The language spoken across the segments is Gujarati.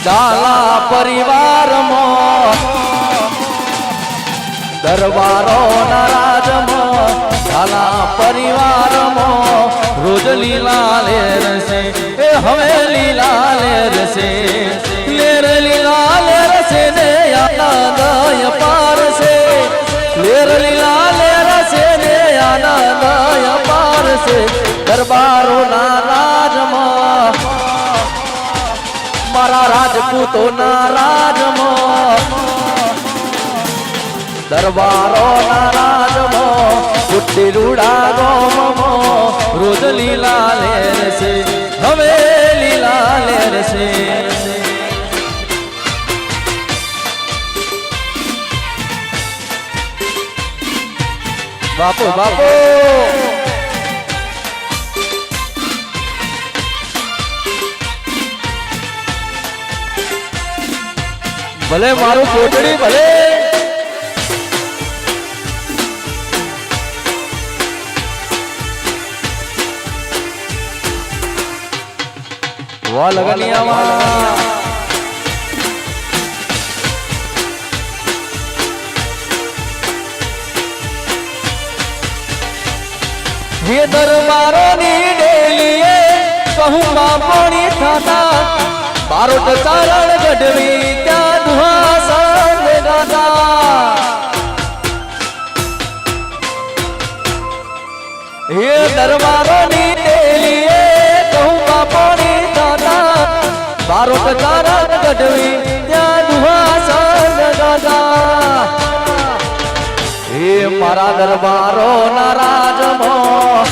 ઝાલા પરિવારમાં દરબારો નારાજમાં ઝાલા પરિવારમાં રોજ લીલા લેર છે એ હવે લીલા લેર છે લેર લીલા લેર છે ને આનંદય પાર છે લેર લીલા લેર છે ને આનંદય પાર છે દરબારો નારાજમાં મારા રાજપૂતોના રાજમાં દરબારો ના રાજમાં ગુટ્ટી રૂડા ગોમમાં રોજ લીલા લેર છે હવે લીલા લેર છે બાપુ બાપુ ભલે મારું કોટડી ભલે વા લગનિયામાં હે દરબારોની ડેલીએ કહું બાપોની થતા બારોટ ચારણ ગઢવી ત્યાં દુહાસન ગાતા હે દરબારોની ડેલીએ કહું બાપોની થતા બારોટ ચારણ ગઢવી ત્યાં દુહાસન ગાતા હે મારા દરબારો ના રાજમાં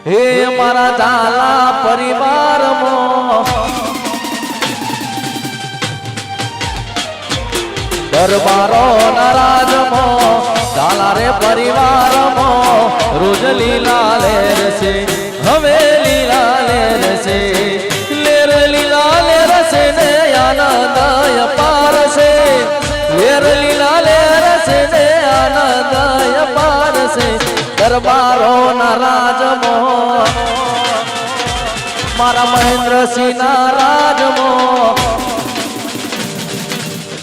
હે મારા ઝાલા પરિવારમાં દરબારો ના રાજમાં ઝાલા રે પરિવારમાં રોજ લીલા લેર છે હવે લીલા લેર છે લેર લીલા લેર છે ને આનંદય પાર છે લેર લીલા લેર છે ને આનંદય પાર છે દરબારો ના રાજમાં મારા મહેન્દ્રસિંહ ના રાજમાં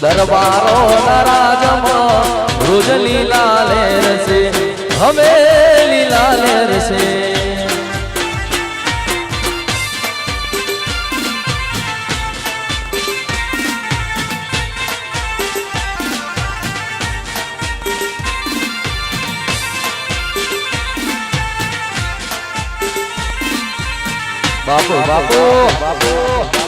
દરબારો ના રાજમાં રોજ લીલા લેર છે હવે લીલા લેર છે બાપુ બાપુ બાપુ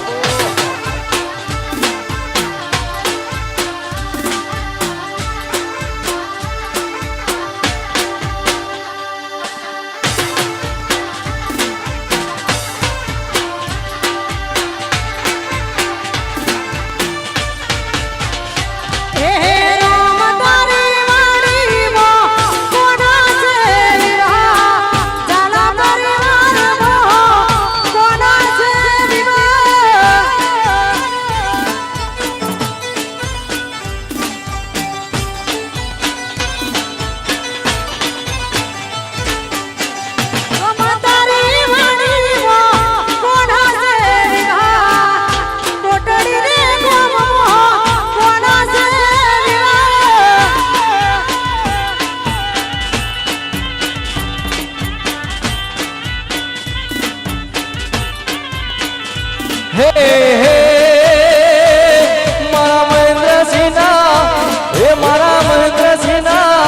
હે હે મારા મહેન્દ્રસિંહના હે મારા મહેન્દ્રસિંહના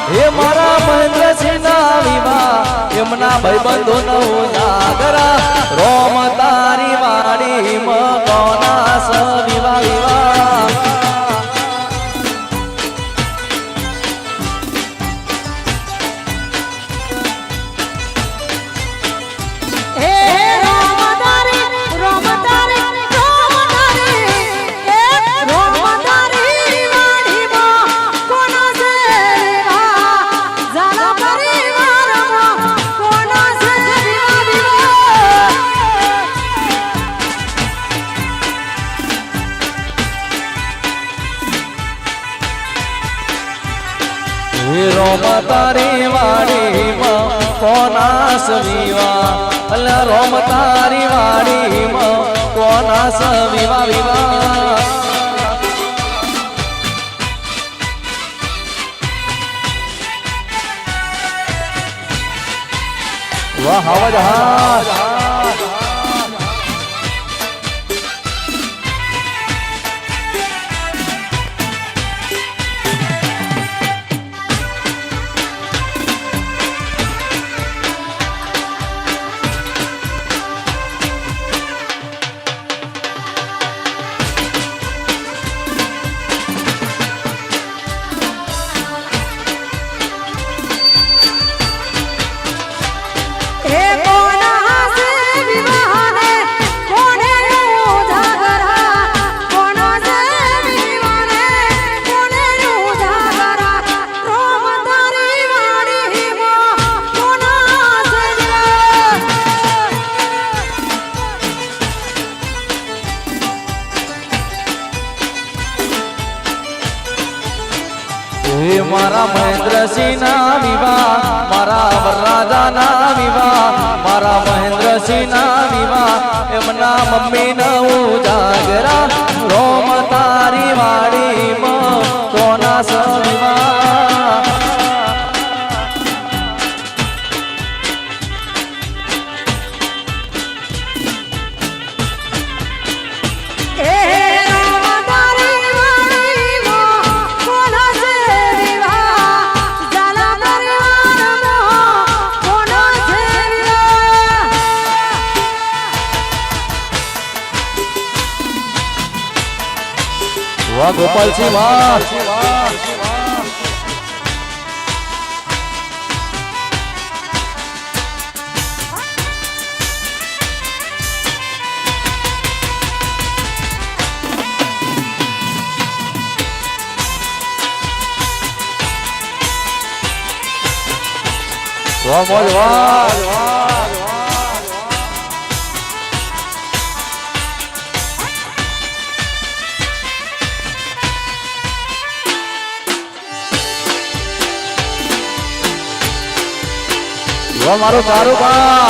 હે મારા મહેન્દ્રસિંહના વિવાહ એમના ભાઈબંધો નો જાગરા રોમ તારી વાડી મકોના સ વિવાહ વિવાહ રોમ તારી વાડીમાં કોના સવીવા અલ્યા રોમ તારી વાડીમાં કોના સ વિવા વિવા વાહ આવાજ હા મારા મહેન્દ્રસિંહ ના વિવાહ મારા વરરાજા ના વિવાહ મારા મહેન્દ્રસિંહ ના વિવાહ એમના મમ્મી ન ઉજાગરા રોમ તારી વાડીમાં કોના સ વિવાહ વાહ ગોપાલસિંહ વાહ વાહ મોજ વાહ વાહ મારો ચારું બા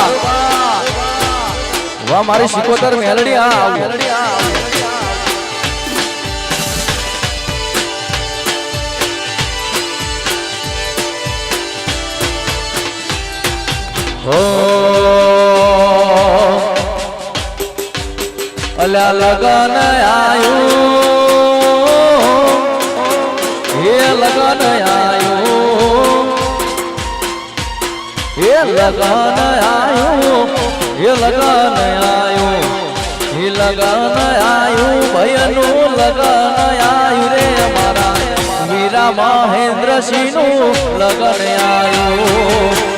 વાહ મારી શિકોતર મેલડી આ હો અલ્યા લગન આયું હે લગન આયું હે લગન આયું હે લગન આયું હે લગન આયું ભયનું લગન આયું રે મારા વીરા મહેન્દ્રસિંહ નું લગન આયું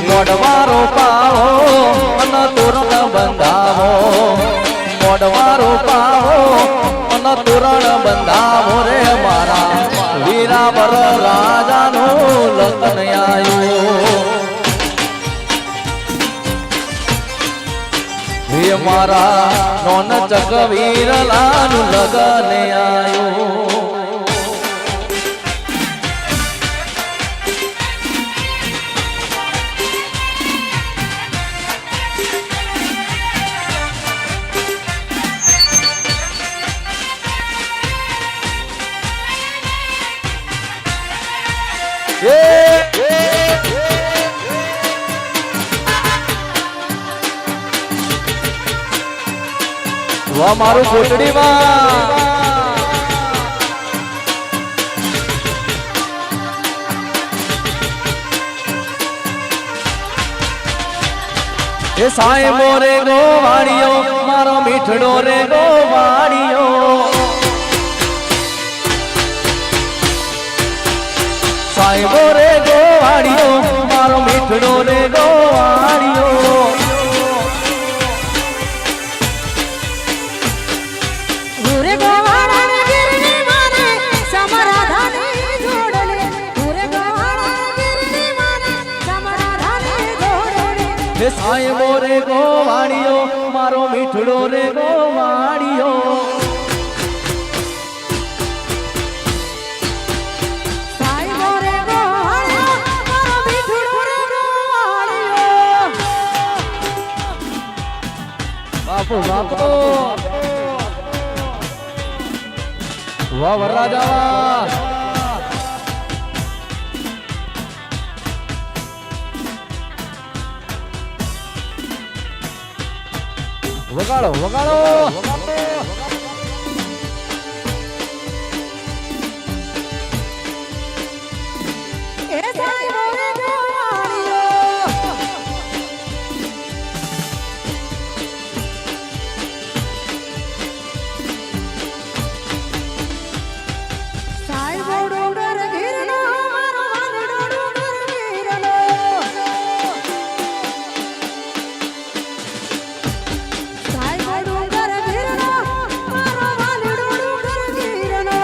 મોડવારો પાવો અને તોરણ બંધાવો મોડવારો પાવો અને તોરણ બંધાવો રે મારા વીરા પર રાજાનું લગ્ન આયું હે મારા નોન ચકવીરલાનું લગ્ન આયું વાહ મારું કોટડીમાં એ સાહેબો રે ગોવાળિયો મારો મીઠડો રે ગોવાળિયો સાહેબો રે ગોવાળિયો મીઠડો રે ગોવાળિયો ઉરે ગોવાળા ને ગીરની માને સમરાધાની જોડલે ઉરે ગોવાળા ગીરની માને સમરાધાની જોડલે હે સાહેબો રે ગોવાળિયો મારો મીઠડો રે ગોવાળિયો બાપુ બાપુ વાહ વરરાજા વગાડો વગાડો એ સાઈ બોલે ગોવાળિયો સાઈ બોડો ડર ગીરનો મારો વાલડો ડર ગીરનો સાઈ બોડો ડર ગીરનો મારો વાલડો ડર ગીરનો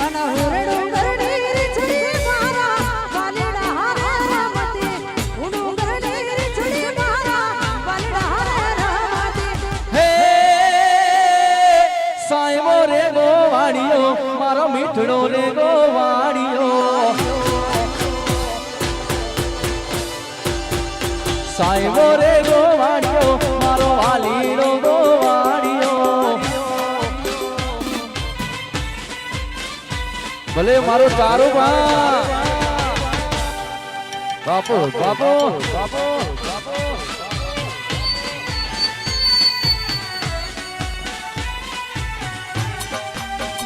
અને હુરડો ડર રીછડી મારા વાલડા હારે રમતી ઉડો ડર રીછડી મારા વાલડા હારે રમતી હે સાહેબો રે ગોવાળિયો મારો મીઠડો રે ગોવાળિયો સાહેબો રે ગોવાળિયો મારો વાલીડો ગોવાળિયો ભલે મારો ચારો બાપુ બાપુ બાપુ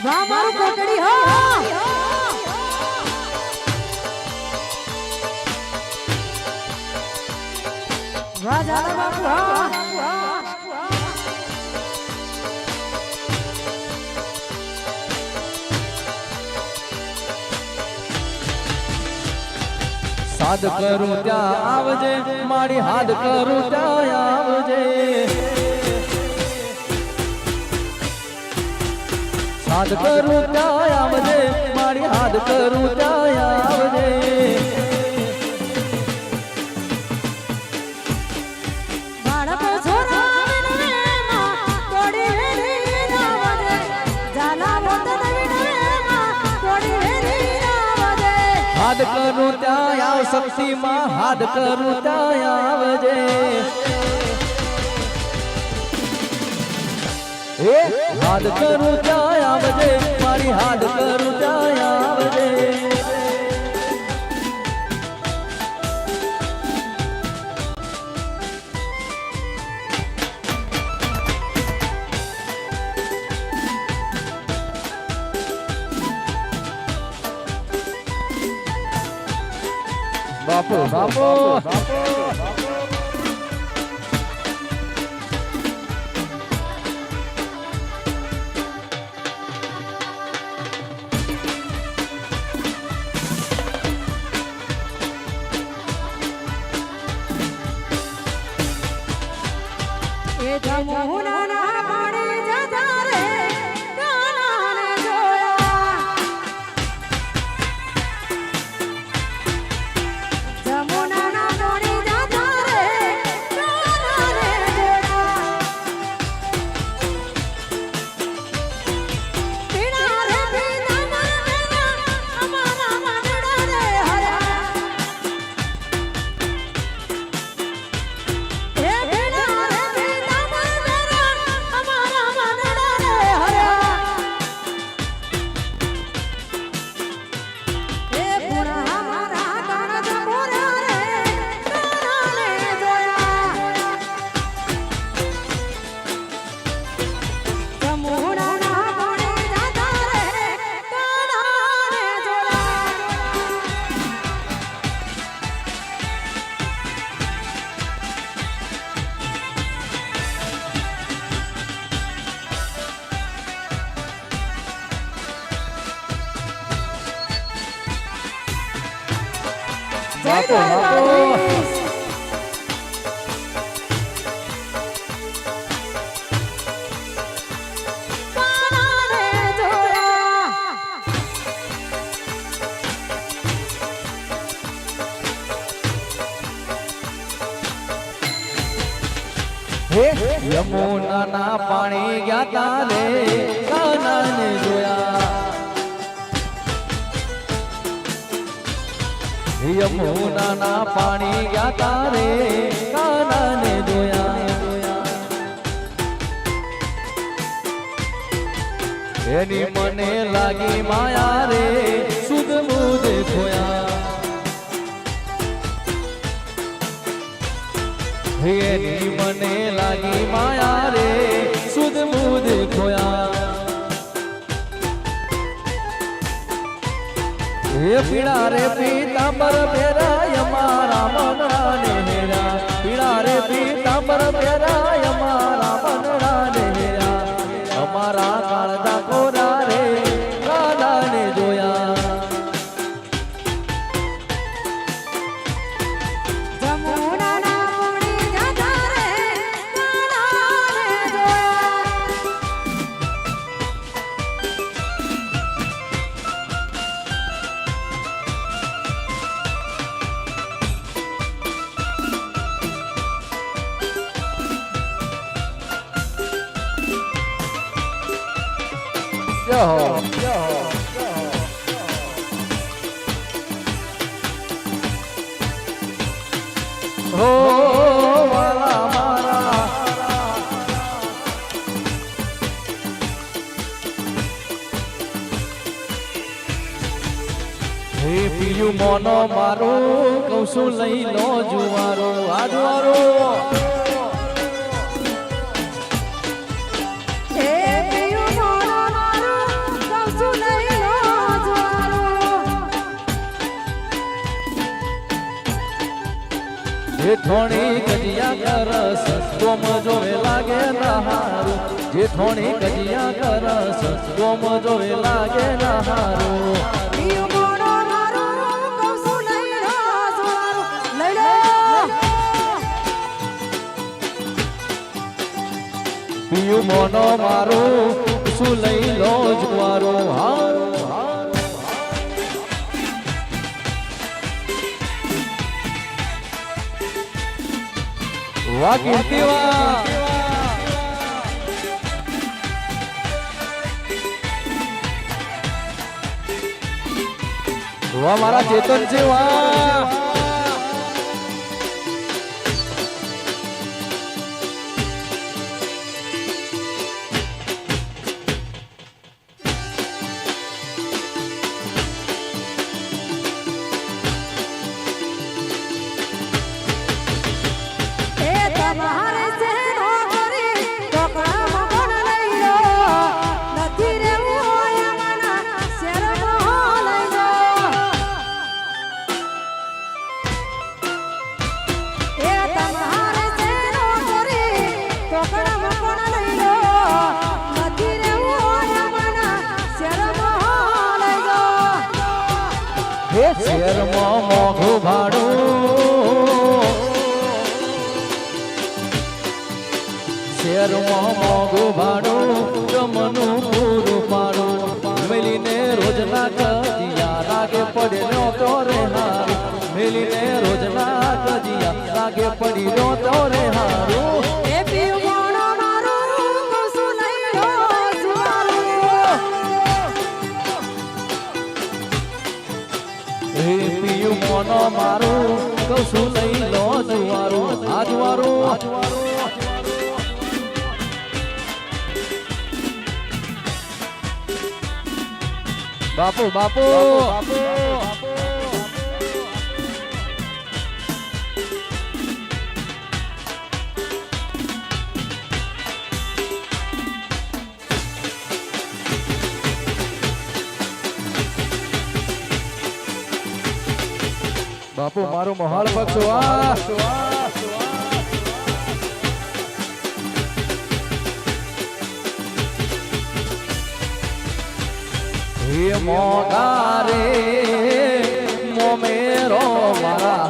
વાહ મારું કોટડી હો વાહ જાલા બાપુ હા સાદ કરું ત્યાં આવજે મારી હાથ કરું ત્યાં આવજે હાથ કરું ત્યાં આવજે મારી હાથ કરું ત્યાં આવજે બાળકો છોરા વિનવેમાં કોડી હેરી નાવજે જાલા વતન વિનવેમાં કોડી હેરી નાવજે હાથ કરું ત્યાં આવ શક્તિમાં હાથ કરું ત્યાં આવજે હાથ કરું ત્યાં આવજે મારી હાથ કરું ત્યાં આવજે બાપુ બાપુ એ જમુના ના પાણી જતા રે કાનાને જોયા જમુના ના પાણી જતા રે કાનાને જોયા પીણા રે પીના માના અમારા માનડા રે હરા એ પીણા રે પીના માના જય બાપુ, બાપુ. દ્વારકાધીશ. કાનાને જોયા. યમુનાના પાણી ગયા તારે કાનાને જોયા. યમુનાના પાણી ગયા તારે કાનાને જોયા. એની મને લાગી માયા રે સુધ મુધ ખોયા. એની મને લાગી માયા રે સુધ મુધ ખોયા. હે પીળા રે પીતાંબર પહેરાય મારા મનડા ને હેરા. પીળા રે પીતાંબર પહેરાય મારા મનડા ને હેરા. અમારા કાળજા કોરા રે કાના ને જોયા. જમુનાના પાણી જતા રે કાનાને જોયા. હો વાલા મારા હે પિયું મોનો મારું કહું છું લઈ લો જુવારો આ જુવારો. હે પિયું મોનો મારું કહું છું લઈ લો જુવારો. જે થોડી કજિયા કરસ ગોમ જોવે લાગે નહારું. જે થોડી કજિયા કરસ ગોમ જોવે લાગે નહારું. પિયું મોનો મારું કહું છું લઈ લો જુવારો. લઈ લો. પિયું મોનો મારું શું લઈ લો જુવારો. હારું વાહ કીર્તિ વાહ. વાહ મારા ચેતન છે વાહ. એ તમારે છે નોકરી ટોકરામાં પણ લઈ લો. નથી રહેવું હોય અમારા શહેરમાં લઈ લો. એ તમારે છે નોકરી ટોકરામાં પણ લઈ લો. નથી રહેવું હોય અમારા શહેરમાં લઈ લો. હે શેરમાં મોઘું ભાડું. શેરમાં મોઘું ભાડું જમનું પૂરું પાડું. મેલીને રોજના કજિયા લાગે પડ્યો તો રે હારું. મેલીને રોજના કજિયા લાગે પડ્યો તો રે હારું. એ પિયું મોનો મારું કહું છું લઈ લો જુવારો. હે પિયું મોનો મારું કહું છું લઈ લો જુવારો આ જુવારો. બાપુ બાપુ બાપુ મારું મહાલ પક્ષ વાહ. હે મોગારે મોમેરો મારા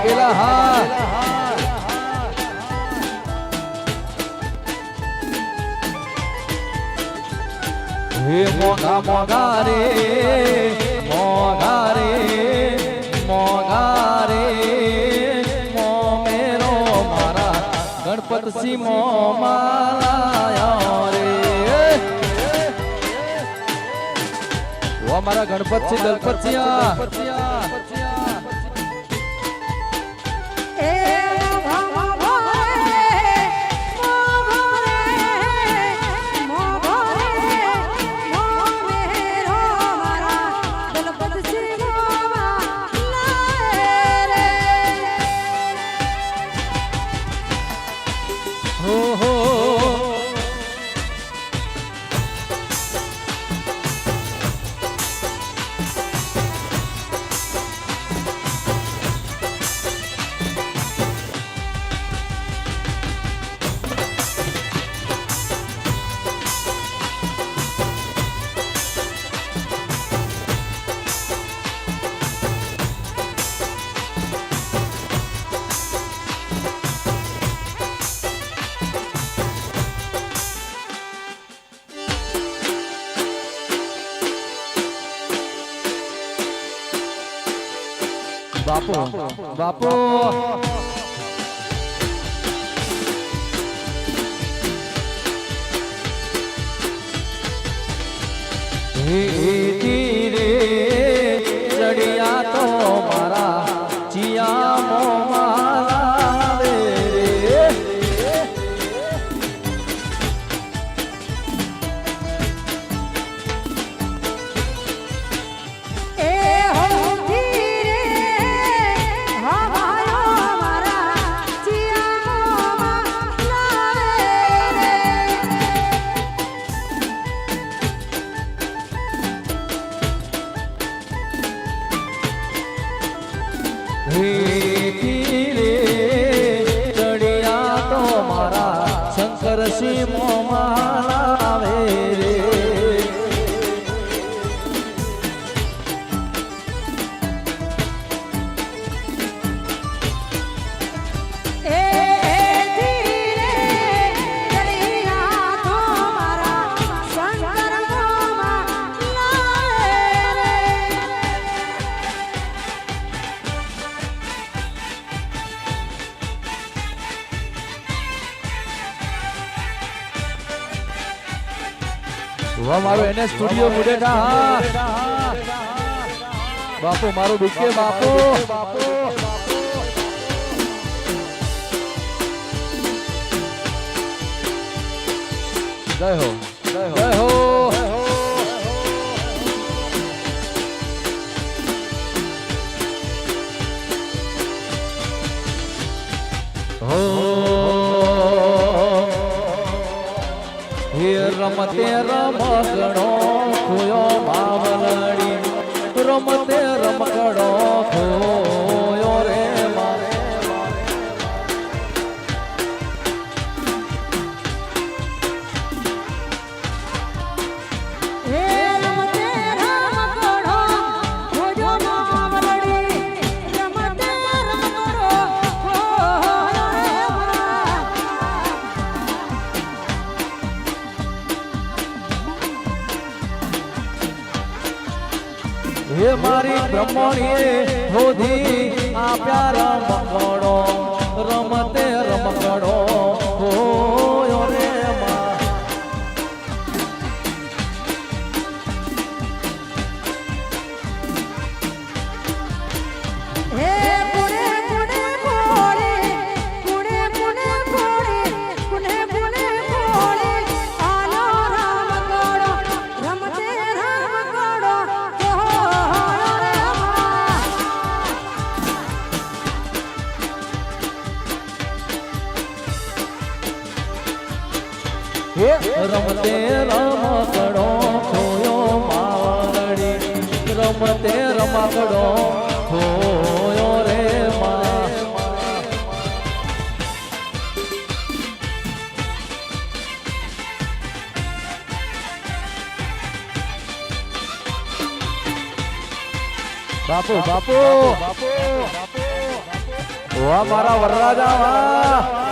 વાગેલા હા હે મોગા મોગા રે મોગા રે મોગા રે મો મેરો મારા ગણપત સી મો માયા રે ઓ મારા ગણપત સી દલપતિયા બાપુ બાપુ રે ચડિયા તો મારા ચિયા મોમાં રે ચડિયા તો મારા શંકર સિંહ મોમાં રે મારો એને સ્ટુડિયો મુડેટા બાપુ મારું બીકે બાપુ જય હો જય હો રમતે રમકડો ખોયો બાવલડી રમતે રમકડો ખોયો રે મારે હે મારી બ્રહ્મણીએ હોધી આપ્યા રમકડો રમતે રમકડો હોયો રે માં રમતે રમકડો ખોયો માવલડી રમતે રમકડો ખોયો રે માં બાપુ બાપુ બાપુ બાપુ વાહ મારા વરરાજા વાહ.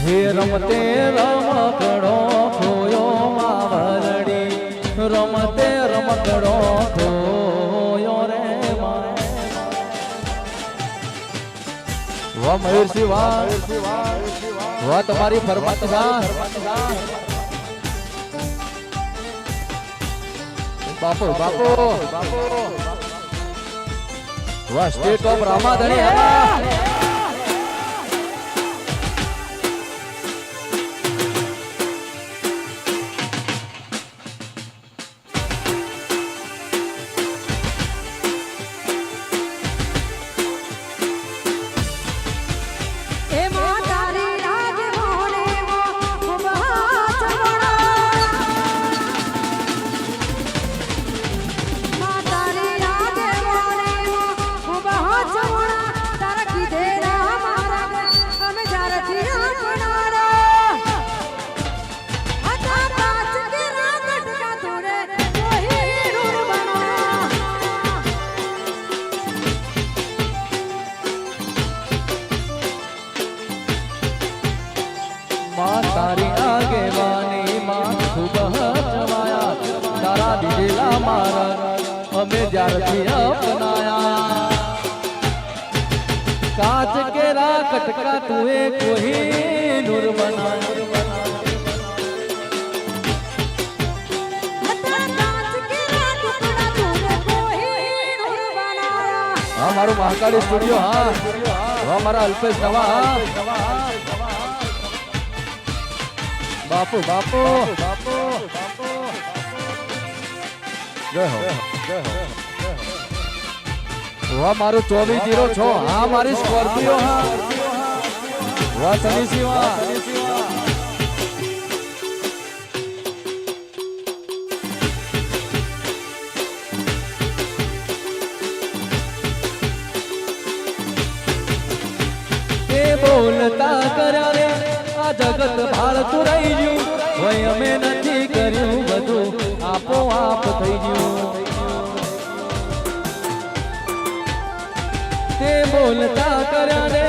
હે રમતે રમકડો ખોયો માવલડી રમતે રમકડો ખોયો રે વાહ મયુરસિંહ વાહ તમારી ફરમાત બાપુ બાપુ વાહ સ્ટેટ ઓફ રામાધણી તારી આગેવાની માં ખૂબ હચવાયા તારા દીધેલા મારા અમે જ્યારથી અપનાયા કાચ કેરા કટકા તુએ કોઈ નૂર બનાયા હા મારું મહાકાળી સ્ટુડિયો હા મારા અલ્પેશ નવા હા બાપુ બાપુ બાપુ જય હો વાહ મારું 2406 હા મારી સ્કોર્પિયો હા વાહ સનીસી વાહ તે બોલતા કર્યા રે આ જગત ભારતું રહી ગયું હોય અમે નથી કર્યું બધું આપોઆપ થઈ ગયું તે બોલતા કર્યા રે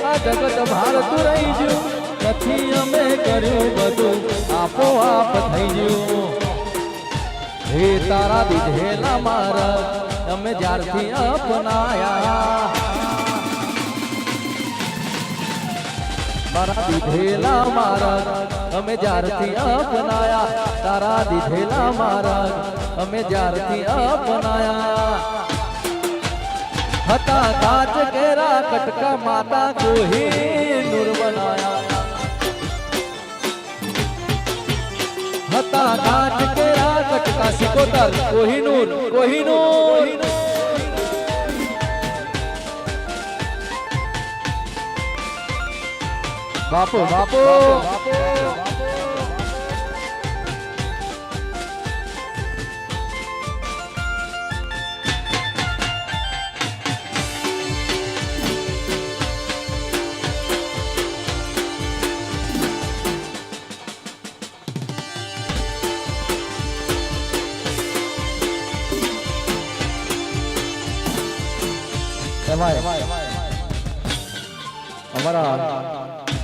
આ જગત ભારતું રહી ગયું નથી અમે કર્યું બધું આપોઆપ થઈ ગયું હે તારા દીધેલા મારા અમે જ્યારથી અપનાયા મારા દીધેલા મારા અમે જ્યારથી અપનાયા તારા દીધેલા મારા અમે જ્યારથી અપનાયા હતા કાચ કેરા કટકા માતા કોહી નૂર બનાયા હતા કાચ કેરા કટકા સિકોતર કોહિનૂર બાપુ બાપુ અમારા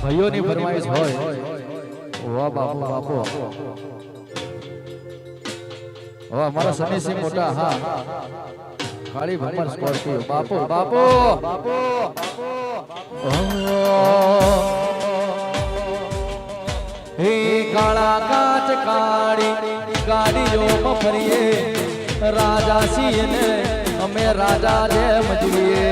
ભાઈઓની ફરમાઈશ હોય વાહ બાપુ બાપુ વાહ અમારા સનીસિંહ મોટા હા કાળી ભમર સ્કોર્પિયો બાપુ બાપુ હે કાળા કાચ કાળી ગાડીઓમાં ફરીએ રાજા છીએ ને અમે રાજા જેમ જીવીએ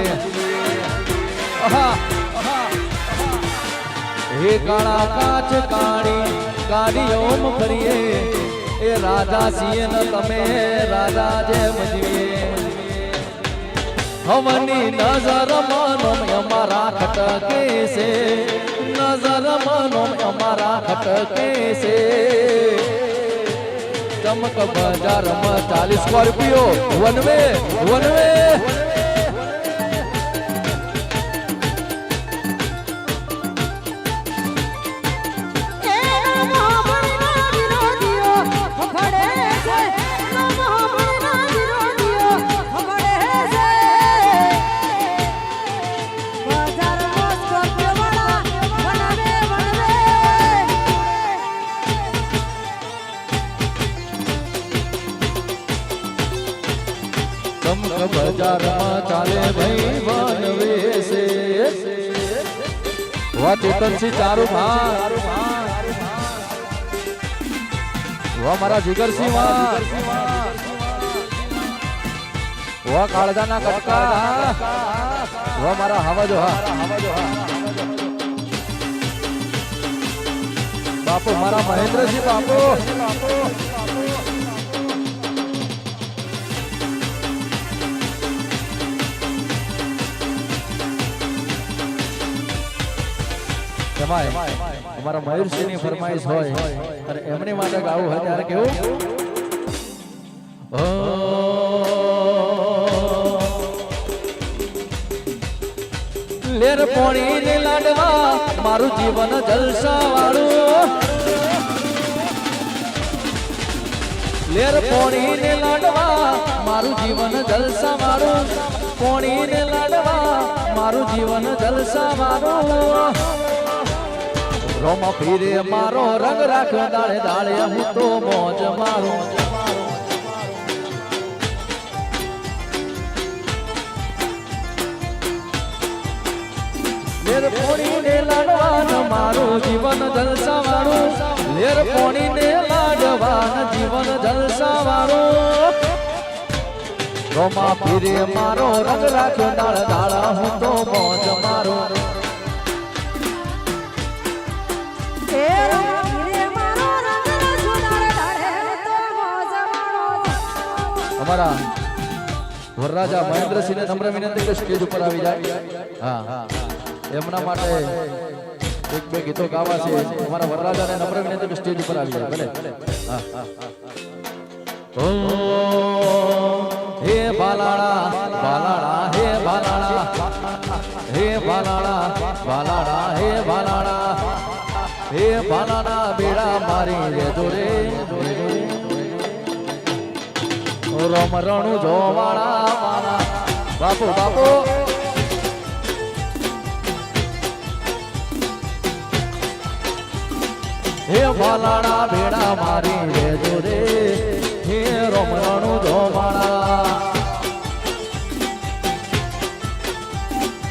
હે કાળા કાચ કાળી ગાડીઓમાં ફરીએ એ રાજા છીએ ને તમે રાજા જેમ જીવીએ હવની નજર માનો અમારા ખટકે છે નજર માનો અમારા ખટકે છે ચમક બજારમાં 40 સ્કોર્પિયો વનવે બજારમાં ચાલે ભાઈ બનવે છે વાહ ચેતનસિંહ ચારું ભાઈ વાહ મારા જીગરસિંહ વાહ કાળજાના કટકા વાહ મારા હાવજો હા બાપુ મારા મહેન્દ્રસિંહ બાપુ અમારા મયુરસિંહ ની ફરમાઈશ હોય અને એમની માટે ગાવું હોય ત્યારે કેવું લેર પોણી ને લાડવા મારું જીવન જલસા વાળું લેર પોણી ને લાડવા મારું જીવન જલસા વાળું પોણી ને લાડવા મારું જીવન જલસા વાળું રોમા પીરે મારો રંગ રાખ દાળે દાળે હું તો મોજ મારું લેર પોણી ને લાડવાન મારું જીવન જલસા વાળું લેર પોણી ને લાડવાન જીવન જલસા વાળું રોમા પીરે મારો રંગ રાખ દાળ દાળા હું તો મોજ મારું અમારા વરરાજા મહેન્દ્રસિંહ ને નમ્ર વિનંતી કે સ્ટેજ ઉપર આવી જાય હા એમના માટે એક બે ગીતો ગાવા છે અમારા વરરાજા ને નમ્ર વિનંતી કે સ્ટેજ ઉપર આવી જાય ભલે હા ઓ હે બાલાળા બાલાળા હે બાલાળા હે બાલાળા બાલાળા હે બાલાળા હે બાલાના બેડા મારી રે જોરે રમરણું જોવાળા મારા બાપુ બાપુ હે બાલાના બેડા મારી રે જોરે હે રમરણું જોવાળા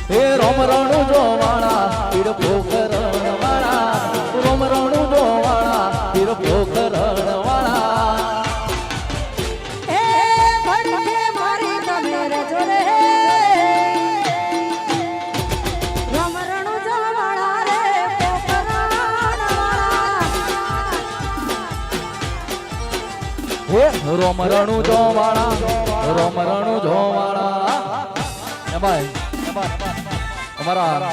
હે રમરણું જોવાળા પીડ પોખરણ વાળા રમરણું જોવાળા પીડ પોખરણ વાળા રોમરણું જોવાળા એમાં અમારા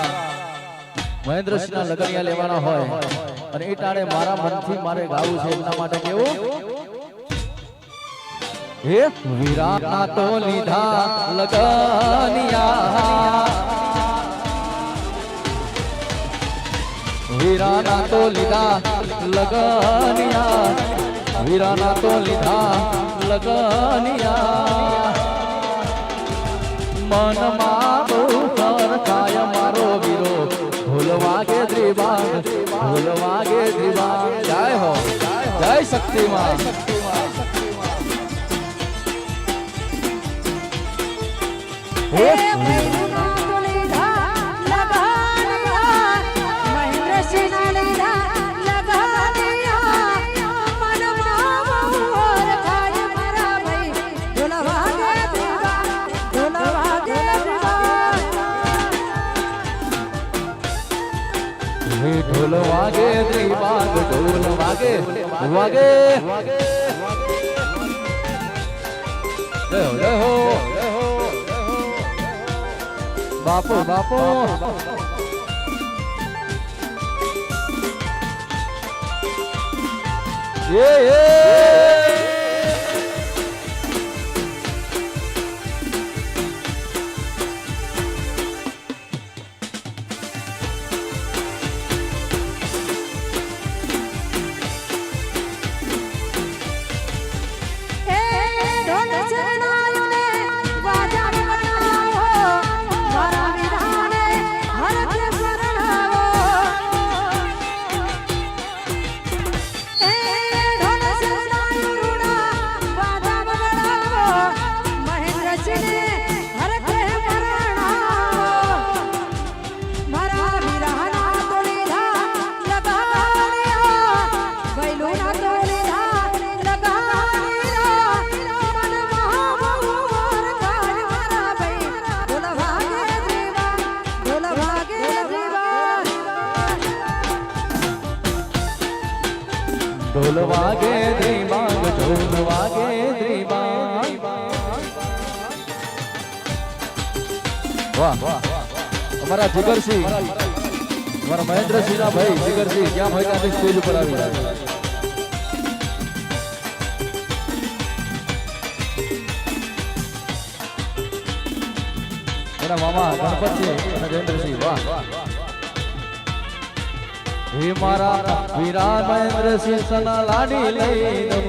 મહેન્દ્રસિંહ ના લગનિયા લેવાના હોય અને એ ટાણે મારા મનથી મારે ગાવું છે એમના માટે કેવું હે વીરા તો લીધા લગનિયા વીરાના તો લીધા લગનિયા વીરાના તો લીધા લગનિયા મનમાં બહુ ખાય મારો વીરો ઢોલ વાગે દ્રિબાંગ ઢોલ વાગે દ્રિબાંગ જય હો જય શક્તિમાં હે ભૈરુના તો લીધા લગાડ્યા મહેન્દ્રસિંહના લીધા લગાડ્યા મનમાં મોર ખાય મારા ભાઈ ઢોલ વાગે દ્રિબાંગ ઢોલ વાગે દ્રિબાંગ હે ઢોલ વાગે દ્રિબાંગ ઢોલ વાગે વાગે જય હો બાપો બાપો હે ઢોલ શરણાયોને વાજા વગાડો મારા વિધાને હરખ શરણાવો હે ઢોલ શરણાયોના વાજા વગાડો મહેન્દ્રસિંહને હરખ શરણાવો મારા વિરાના તો લીધા લગાડ્યા ભૈલુના તો લીધા લગાડ્યા મનમાં મોર ખાય મારા ભાઈ ઢોલ વાગે દ્રિબાંગ ઢોલ વાગે દ્રિબાંગ ઢોલ વાગે દ્રિબાંગ ઢોલ વાગે દ્રિબાંગ વાહ અમારા જીગરસિંહ અમારા મહેન્દ્રસિંહના ભાઈ જીગરસિંહ ક્યાં હોય ત્યાંથી સ્ટેજ ઉપર આવી જાય એના મામા ગણપતસિંહ અને જયેન્દ્રસિંહ વાહ હે મારા વીરા મહેન્દ્રસિંહ સના લાડી લઈ દઉં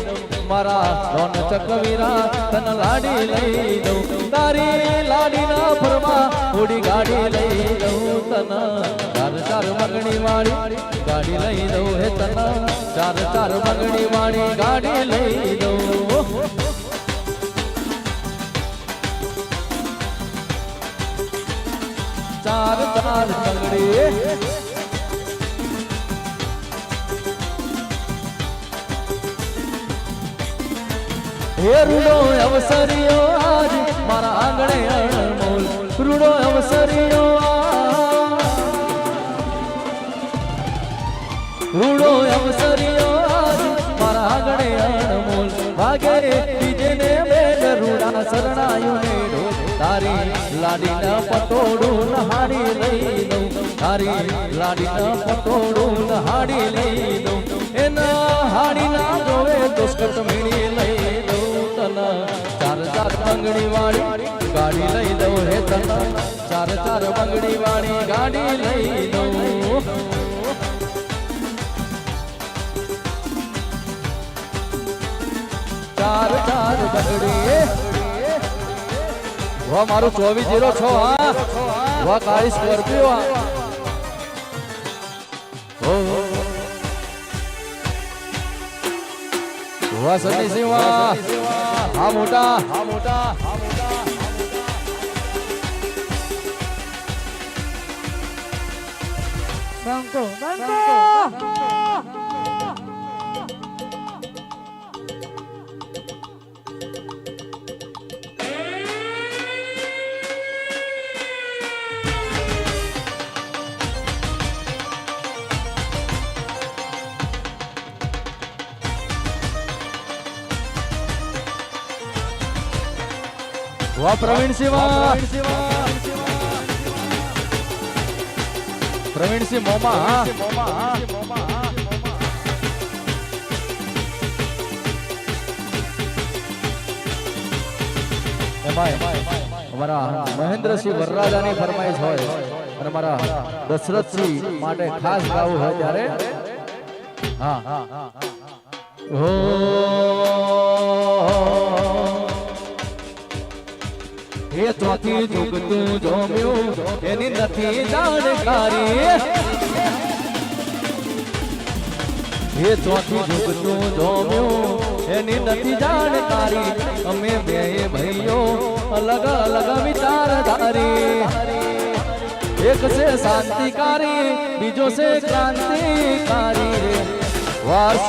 મારા રોન ચકવીરા તન લાડી લઈ દઉં તારી લાડીના ફરવા ઉડી ગાડી લઈ દઉં તન ચાર ચાર મગણી વાળી ગાડી લઈ દઉં હે તન ચાર ચાર મગણી વાળી ગાડી લઈ દઉં ચાર ચાર મગડી હે રૂડો અવસરીઓ આજ મારા આંગણે અણમોલ રૂડો અવસરીઓ રૂડો અવસરીઓ આજ મારા આંગણે અણમોલ ભાગે બીજે ને બેન રૂડા શરણાયું ને ઢોલ તારી લાડીના પટોળું નહાડી લઈ દઉં તારી લાડીના પટોળું નહાડી લઈ દઉં એના હાડીના જોવે દુષ્કટ મીણી લઈ દઉં તના ચાર ચાર બંગડી વાળી ગાડી લઈ દઉં હે તના ચાર ચાર બંગડી વાળી ગાડી લઈ દઉં ચાર ચાર બંગડી વાહ મારું 2406 હા વાહ કાળી સ્કોર્પિયો વાહ સની સિંહ હા મોટા બંકો બંકો વાહ પ્રવીણસિંહ પ્રવીણસિંહ મોમા અમારા મહેન્દ્રસિંહ વરરાજાની ફરમાઈશ હોય અને મારા દશરથસિંહ માટે ખાસ ગાવું હોય ત્યારે હા હે એ ચોથી જુગતું જોમ્યું એની નથી જાણકારી એ ચોથી જુગતું જોમ્યું એની નથી જાણકારી અમે બે ભાઈઓ અલગ અલગ વિચારધારી એક છે શાંતિકારી બીજો છે ક્રાંતિકારી વાસ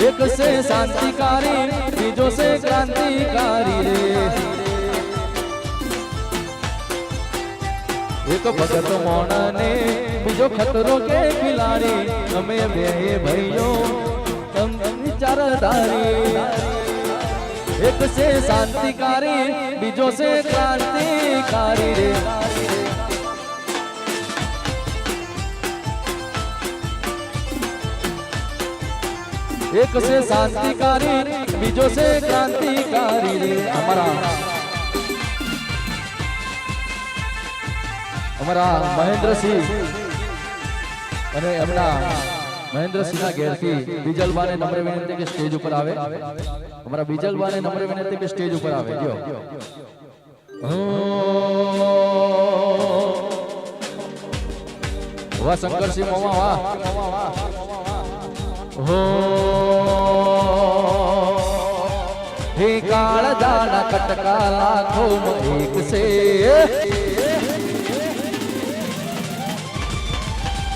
એક છે શાંતિકારી બીજો છે ક્રાંતિકારી રે એક ભગત મોણને બીજો ખતરો કે ખિલાડી અમે બે ભાઈઓ વિચારધારી એક છે શાંતિકારી બીજો છે ક્રાંતિકારી રે એક છે શાંતિકારી બીજો છે ક્રાંતિકારી રે અમારા મહેન્દ્રસિંહ અને એમના મહેન્દ્રસિંહના ઘેરથી બીજલબાને નમ્ર વિનંતી કે સ્ટેજ ઉપર આવે અમારા બીજલબાને નમ્ર વિનંતી કે સ્ટેજ ઉપર આવે જો વાહ શંકરસિંહ મોમા વાહ હે કાળ જાના કટકા લાખો એક છે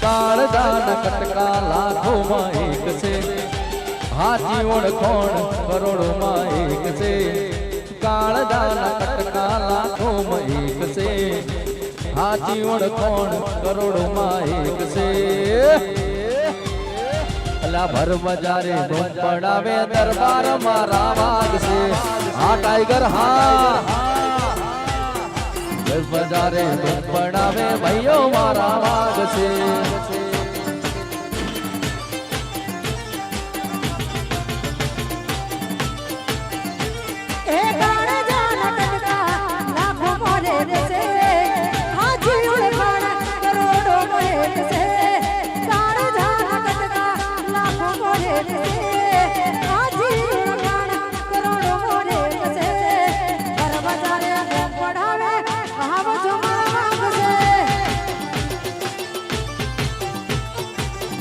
કાળ જાના કટકા લાખો એક છે હાથી ઓળખોણ કરોડો માં એક છે કાળ જાના કટકા લાખો એક છે હાથી ઓળખોણ કરોડો માં એક છે ભર બજારે ધૂમ પડાવે દરબાર મારા વાગશે હા ટાઈગર હા ભર બજારે ધૂમ પડાવે ભાઈઓ મારા વાગશે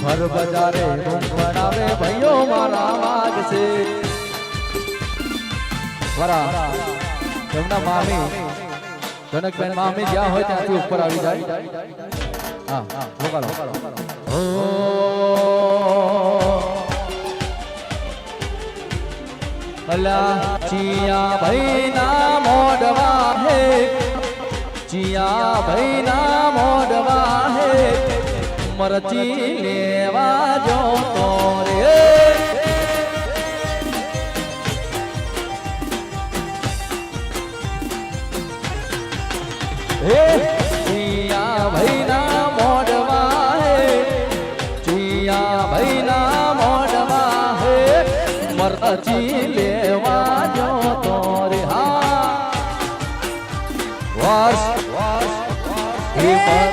ભર બજારે ધૂમ પડાવે ભાઈઓ મારા વાગશે વરા એમના મામી જનકબેન મામી જ્યાં હોય ત્યાંથી ઉપર આવી જાય હા બોલો અલા ચિયા ભાઈ ના મોડવા હે ચિયા ભાઈ ના મોડવા હે મરચી લેવા જો તો રે હે ચિયા ભાઈ ના મોડવા હે ચિયા ભાઈ ના મોડવા હે મરચી લેવા જો તો રે હા વર્ષ હે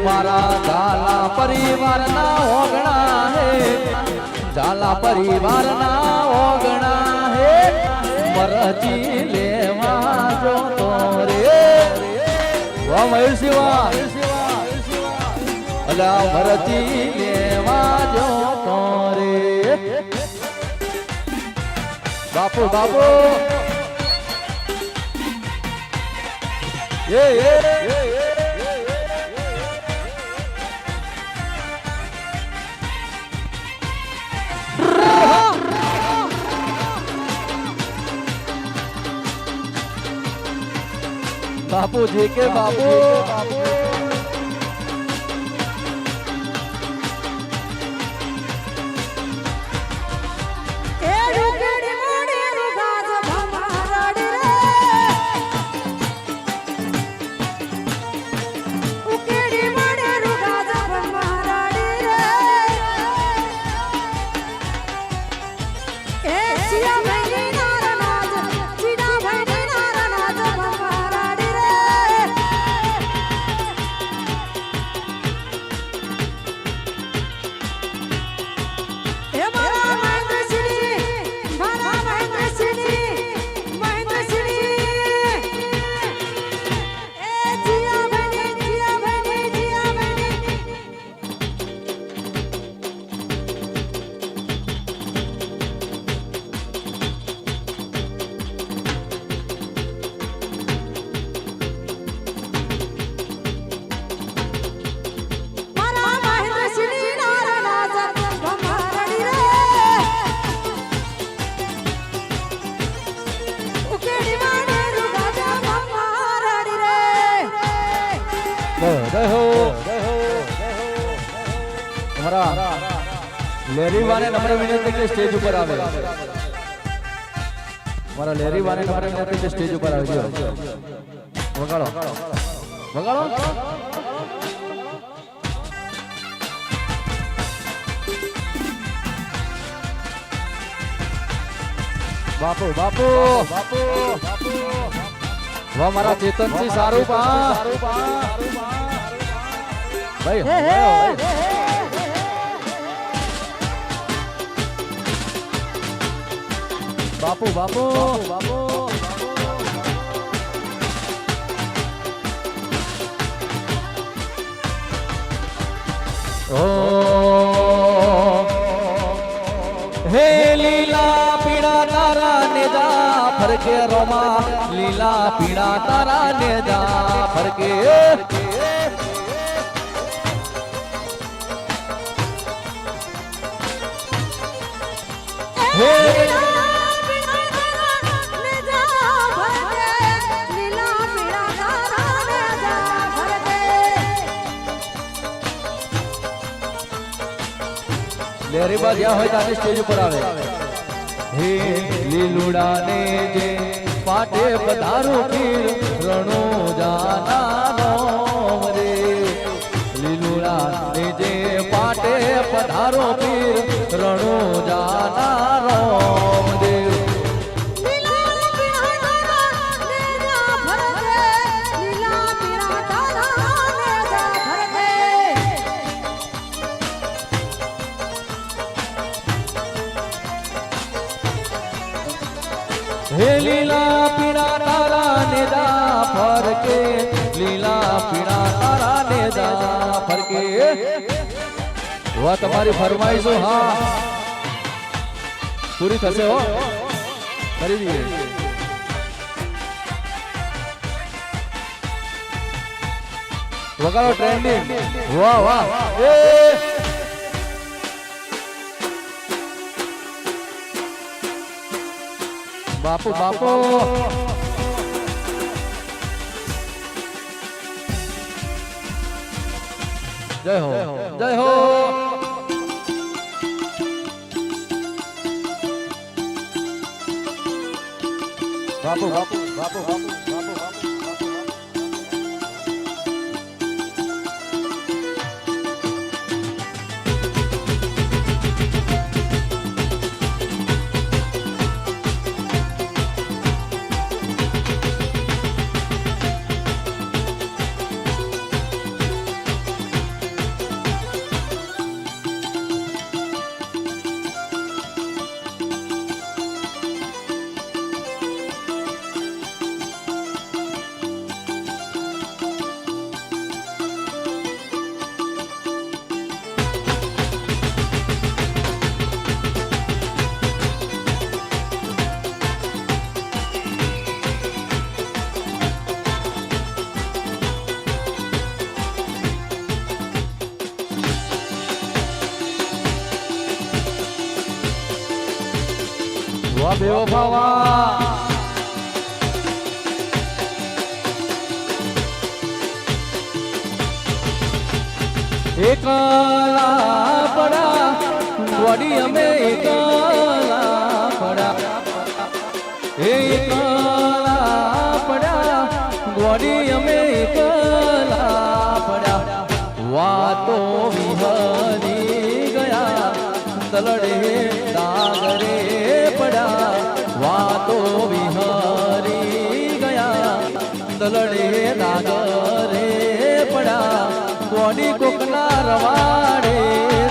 મારા ઝાલા પરિવારના ઓગણા હે ઝાલા પરિવારના ઓગણા હે મરચી લેવા જો તો રે વાહ મયુરસિંહ વાહ અલા મરચી લેવા જો તો રે બાપુ બાપુ એ बापू जी के बापू એ મારા લેરીવાને નમ્ર વિનંતી કે સ્ટેજ ઉપર આવે. મારા લેરીવાને નમ્ર વિનંતી કે સ્ટેજ ઉપર આવે. વગાડો વગાડો. બાપુ બાપુ બાપુ વાહ મારા ચેતનસિંહ સારું ભાઈ. બાપુ બાપુ બાપુ હે લીલા પીળા તારા નેજા ફરકે રોમા લીલા પીળા તારા નેજા ફરકે. હે લેરી બા જ્યાં હોય ત્યાં સ્ટેજ ઉપર આવે. હે લીલુડા ને જે પાટે પધારું પીર રણો જાનાનો રે. લીલુડા ને જે પાટે પધારો પીર રણો જાનાનો રે. હે લીલા પીળા તારા નેજા ફરકે લીલા પીળા તારા નેજા ફરકે. વાહ તમારી ફરમાઈશો હા પૂરી થશે હો. કરી દઈએ. વગાડો ટ્રેન્ડિંગ. વાહ વાહ. બાપુ બાપુ જય હો જય હો. બાપુ બાપુ બાપુ બાપુ બાપુ બાપુ. વાહ બેવફા વાહ. એકલા પડા વડી અમે એકલા પડા. એકલા પડા વડી અમે એકલા પડા. વાતો વિહરી ગયા તલડે દાગરે પડા. વાતો વિહરી ગયા તલડે દાગરે પડા. કોની કોકના રવાડે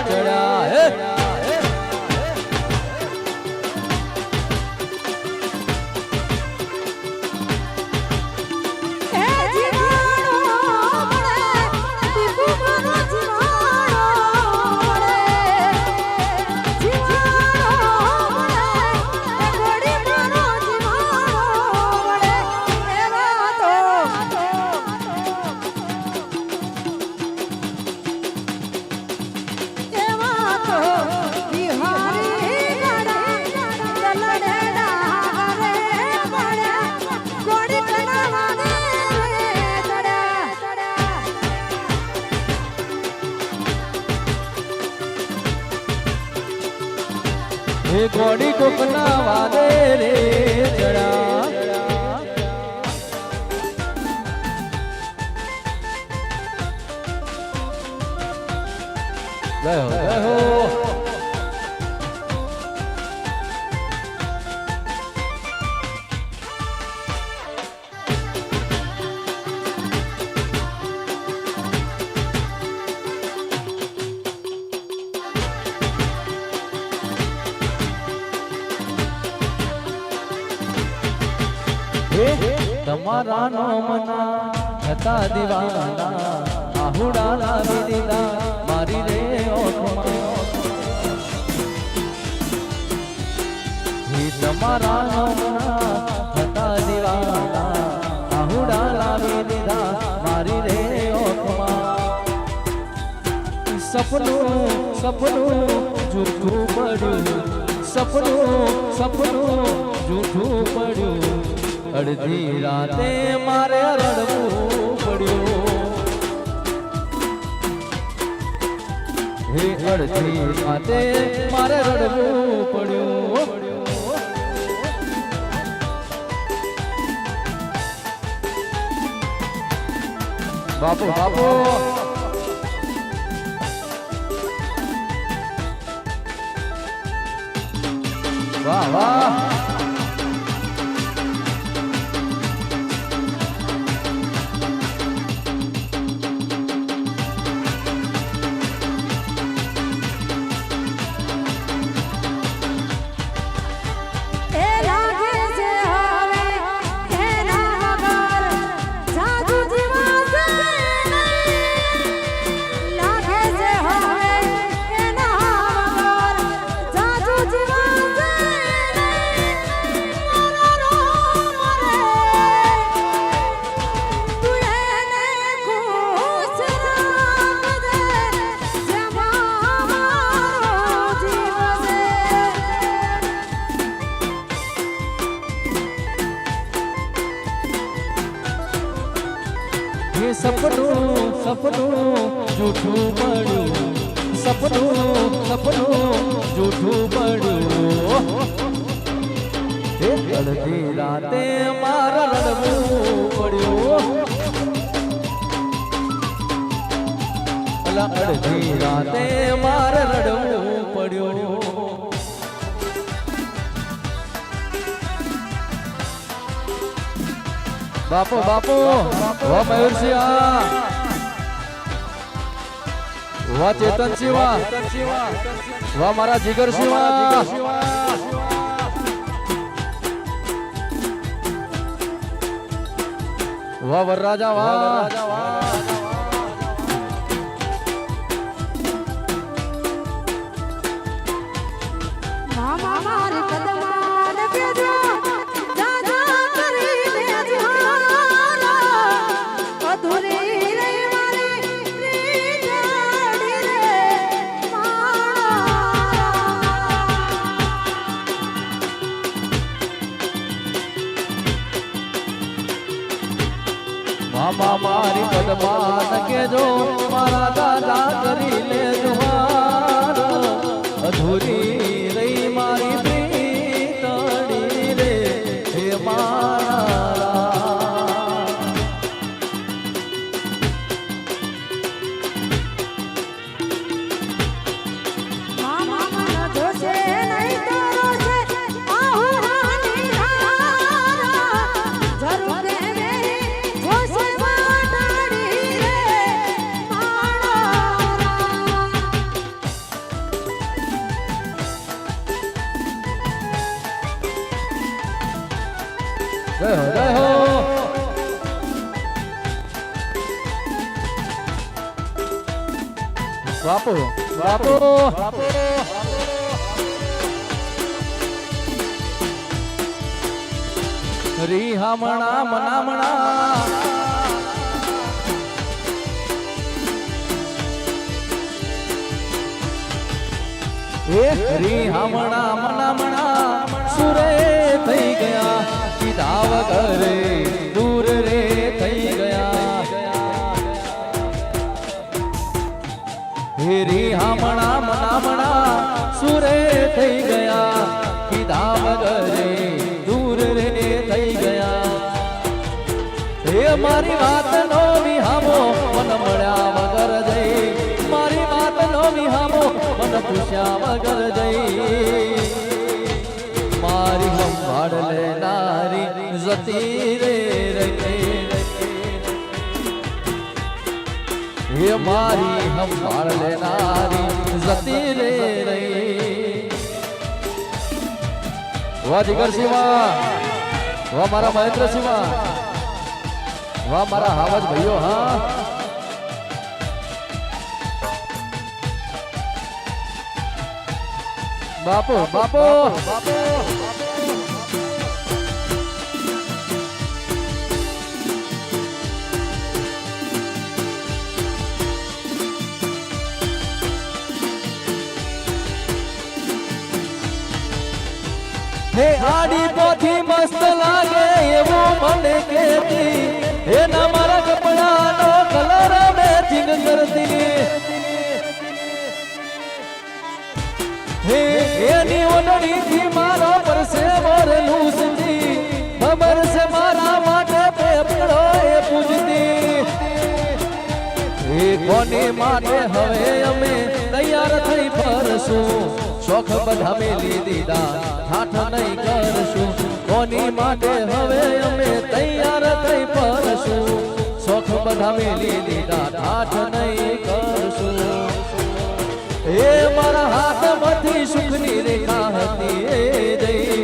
ચડ્યા. એ ગોડી કોકના વાદે રે ચડા જય હો જય હો તમારા નોમના હતા દીવાના આહુડા લાવી દીધા મારી રે ઓઠમાં તમારા નોમના હતા દીવાના આહુડા લાવી દીધા મારી રે ઓઠમાં સપનું સપનું જૂઠું પડ્યું સપનું જૂઠું પડ્યું અડધી રાતે મારે રડવું પડ્યું હે અડધી રાતે મારે રડવું પડ્યું બાપુ બાપુ વાહ વાહ સપનું જૂઠું પડ્યું સપનું જૂઠું પડ્યું અડધી રાતે મારા રડવું પડ્યું અડધી રાતે મારે રડવું પડ્યું બાપુ બાપુ વાહ મયુરસિંહ વાહ ચેતનસિંહ વાહ મારા જીગરસિંહ વાહ વરરાજા વાહ મામા મારી પદમાન કેજો મારા દાદા કરી લેજો અધૂરી રહી મારી પ્રીતડી રે હે મારા જય હો બાપુ બાપુ રી હમણા મનામણા રી હમણા મનામણા સુરે થઈ ગયા કીધા વગરે દૂર રે થઈ ગયા રી હમણા મનામણા સુરે થઈ ગયા હે મારી વાત નો વિહામો મન મળ્યા વગર જઈ મારી વાત નો વિહામો મન પૂછ્યા વગર જઈ મારી સંભાળ લેનારી જતી રે હે મારી સંભાળ લેનારી જતી રે વાહ જીગર સિંહ વાહ મારા મહેન્દ્ર સિંહ વાહ મારા હાવજ ભાઈઓ હા બાપુ બાપુ હે આડી પોથી મસ્ત લાગે એવું મને કેતી હે ના મારા કપડાનો કલર મેચિંગ કરતી હે એની ઓડણી થી મારો પરસે મોરલું સજી ખબર છે મારા માટે પેપડો એ પૂજતી હે કોની માટે હવે અમે તૈયાર થઈ ફરશું શોખ બધા મેલી દીધા ઠાઠ નહીં કરશું કોની માટે હવે અમે તૈયાર થઈ ફરશું શોખ બધા મેલી દીધા ઠાઠ નહીં કરશું એ મારા હાથમાંથી સુખની રેખા હતી એ ગઈ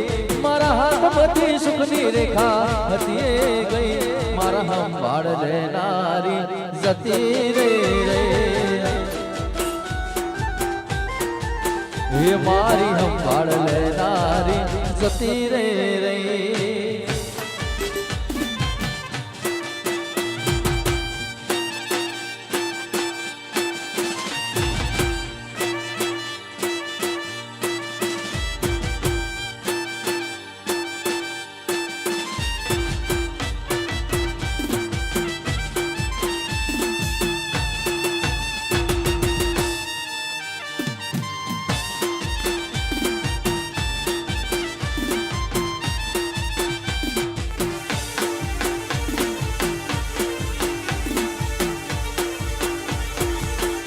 મારા હાથમાંથી સુખની રેખા હતી એ ગઈ મારા સંભાળ લેનારી જતી રે હે મારી સંભાળ લેનારી જતી રે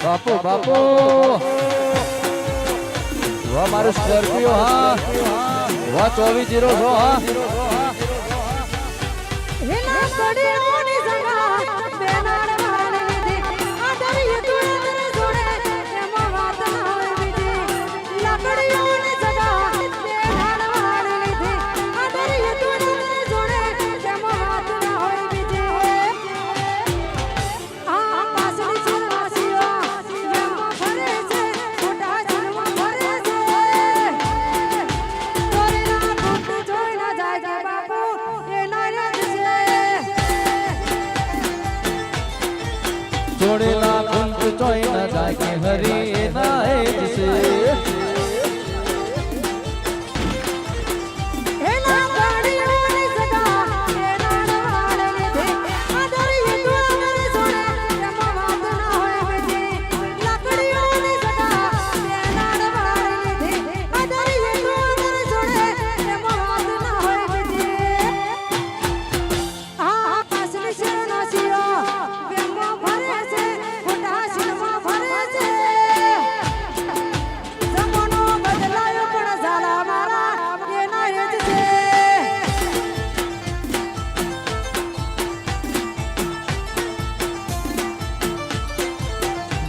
બાપુ બાપુ વાહ મારું સ્કોર્પિયો હા વાહ 2406 હા હેલા કડીઓની જગા બેનાર વાળ લીધી આદરી તું અંદર જોડે એમાં વાત ના હોય બીજી લકડીઓની જગા બેનાર વાળ લીધી આદરી તું અંદર જોડે એમાં વાત ના હોય બીજી આ પાસની ચુરાસીઓ એમાં ફરે છે મોટા જન્મ ફરે છે તોરીના કુટ જોઈ ના જાય બાપુ એના રજ છે જોડેલા કુંત ચોઈ ન જાય કે હરી એના એ જ છે એના ગાડીઓની જગા એના વાળ લીધી આદરી તું અંદર જોડે એમાં વાત ના હોય બીજી લકડીઓની જગા એના વાળ લીધી આદરી તું અંદર જોડે એમાં વાત ના હોય બીજી આ પાસની શરણાસીઓ વેમમાં ફરે છે ખોટા શિરમાં ફરે છે જમાનો બદલાયો પણ ઝાલા મારા એના એ જ છે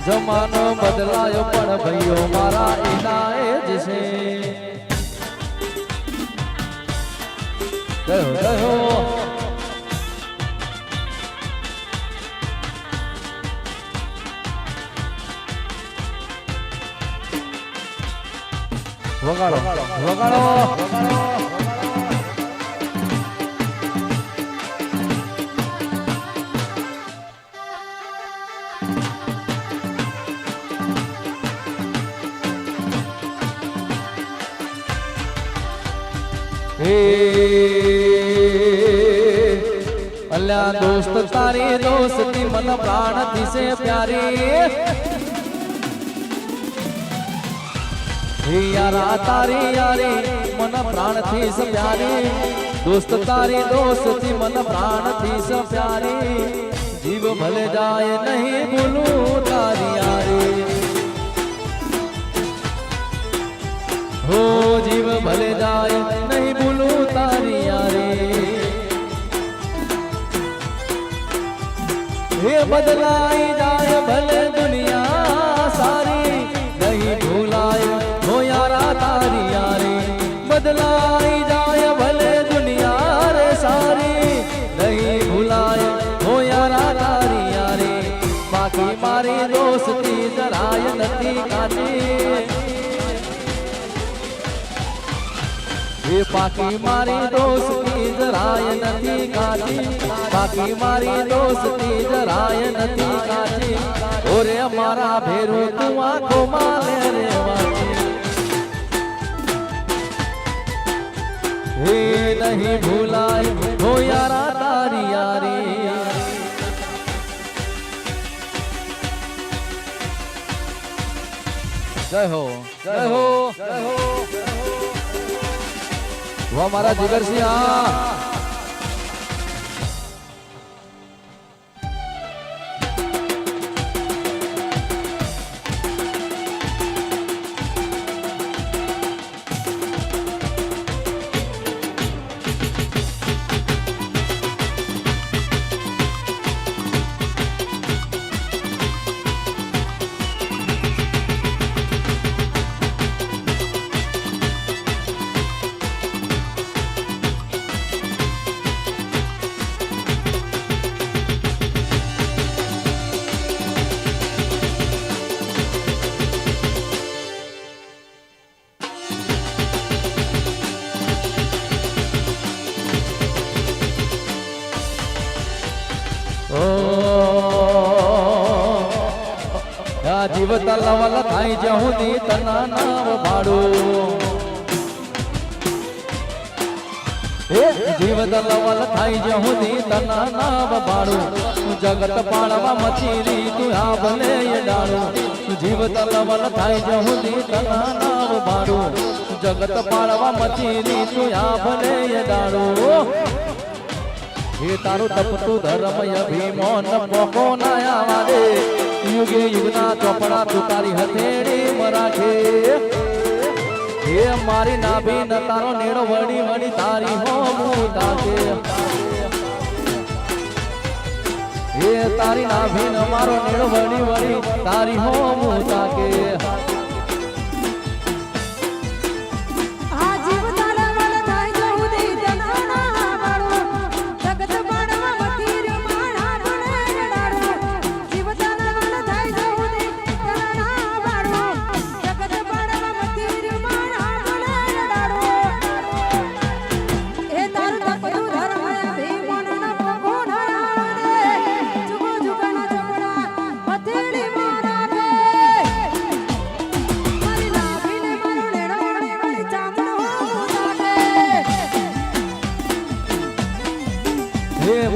જમાનો બદલાયો પણ ભાઈઓ મારા એના એ જ છે ગયો ગયો વગાડો વગાડો અલ્યા દોસ્ત તારી દોસ્તી મન પ્રાણ થી સે પ્યારી હે યારા તારી યારી મન પ્રાણ થી સે પ્યારી दोस्त तारी दोस्ती मन प्राण थी स प्यारी जीव भले जाए नहीं भूलूं तारी यारी हो जीव भले जाए नहीं भूलूं तारी यारी ये बदलाई जाए भले दुनिया सारी नहीं भूलाए हो यारा तारी यारी बदलाई जाए भले दुनिया रे सारी नहीं भूलाए हो यारा तारी यारी बाकी मारी दोस्ती जराय नथी काची ये बाकी मारी दोस्ती जराय नथी काची बाकी मारी दोस्ती जराय नथी काची ओरे अमारा भेरू तू आंखों माले रे वाची हे नहीं भूलाए हो यारा तारी यारी जय हो जय हो जय हो वो हमारा जिगर सिंह जीव तलवल थाई जहुदी तना नाम भाड़ो जीव तलवल थाई जहुदी तना नाम भाड़ो जगत पाड़वा मचीरी तू आ भले ये डालो जीव तलवल थाई जहुदी तना नाम भाड़ो जगत पाड़वा मचीरी तू आ भले ये डालो हे तारो तपतु धर्म अभिमान पोको नाया वाले युगे युगना ચોપડા તું તારી હથેળી મરાખે હે મારી નાભી ન તારો નેડો વળી વળી તારી હોમું તાકે હે તારી નાભી ન મારો નેડો વળી વળી તારી હોમું તાકે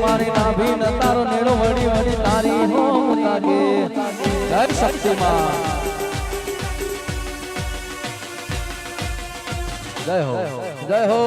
मारी नाभी न तारो नेड़ो वड़ी वड़ी तारी हो मुताके जय शक्ति मां जय हो जय हो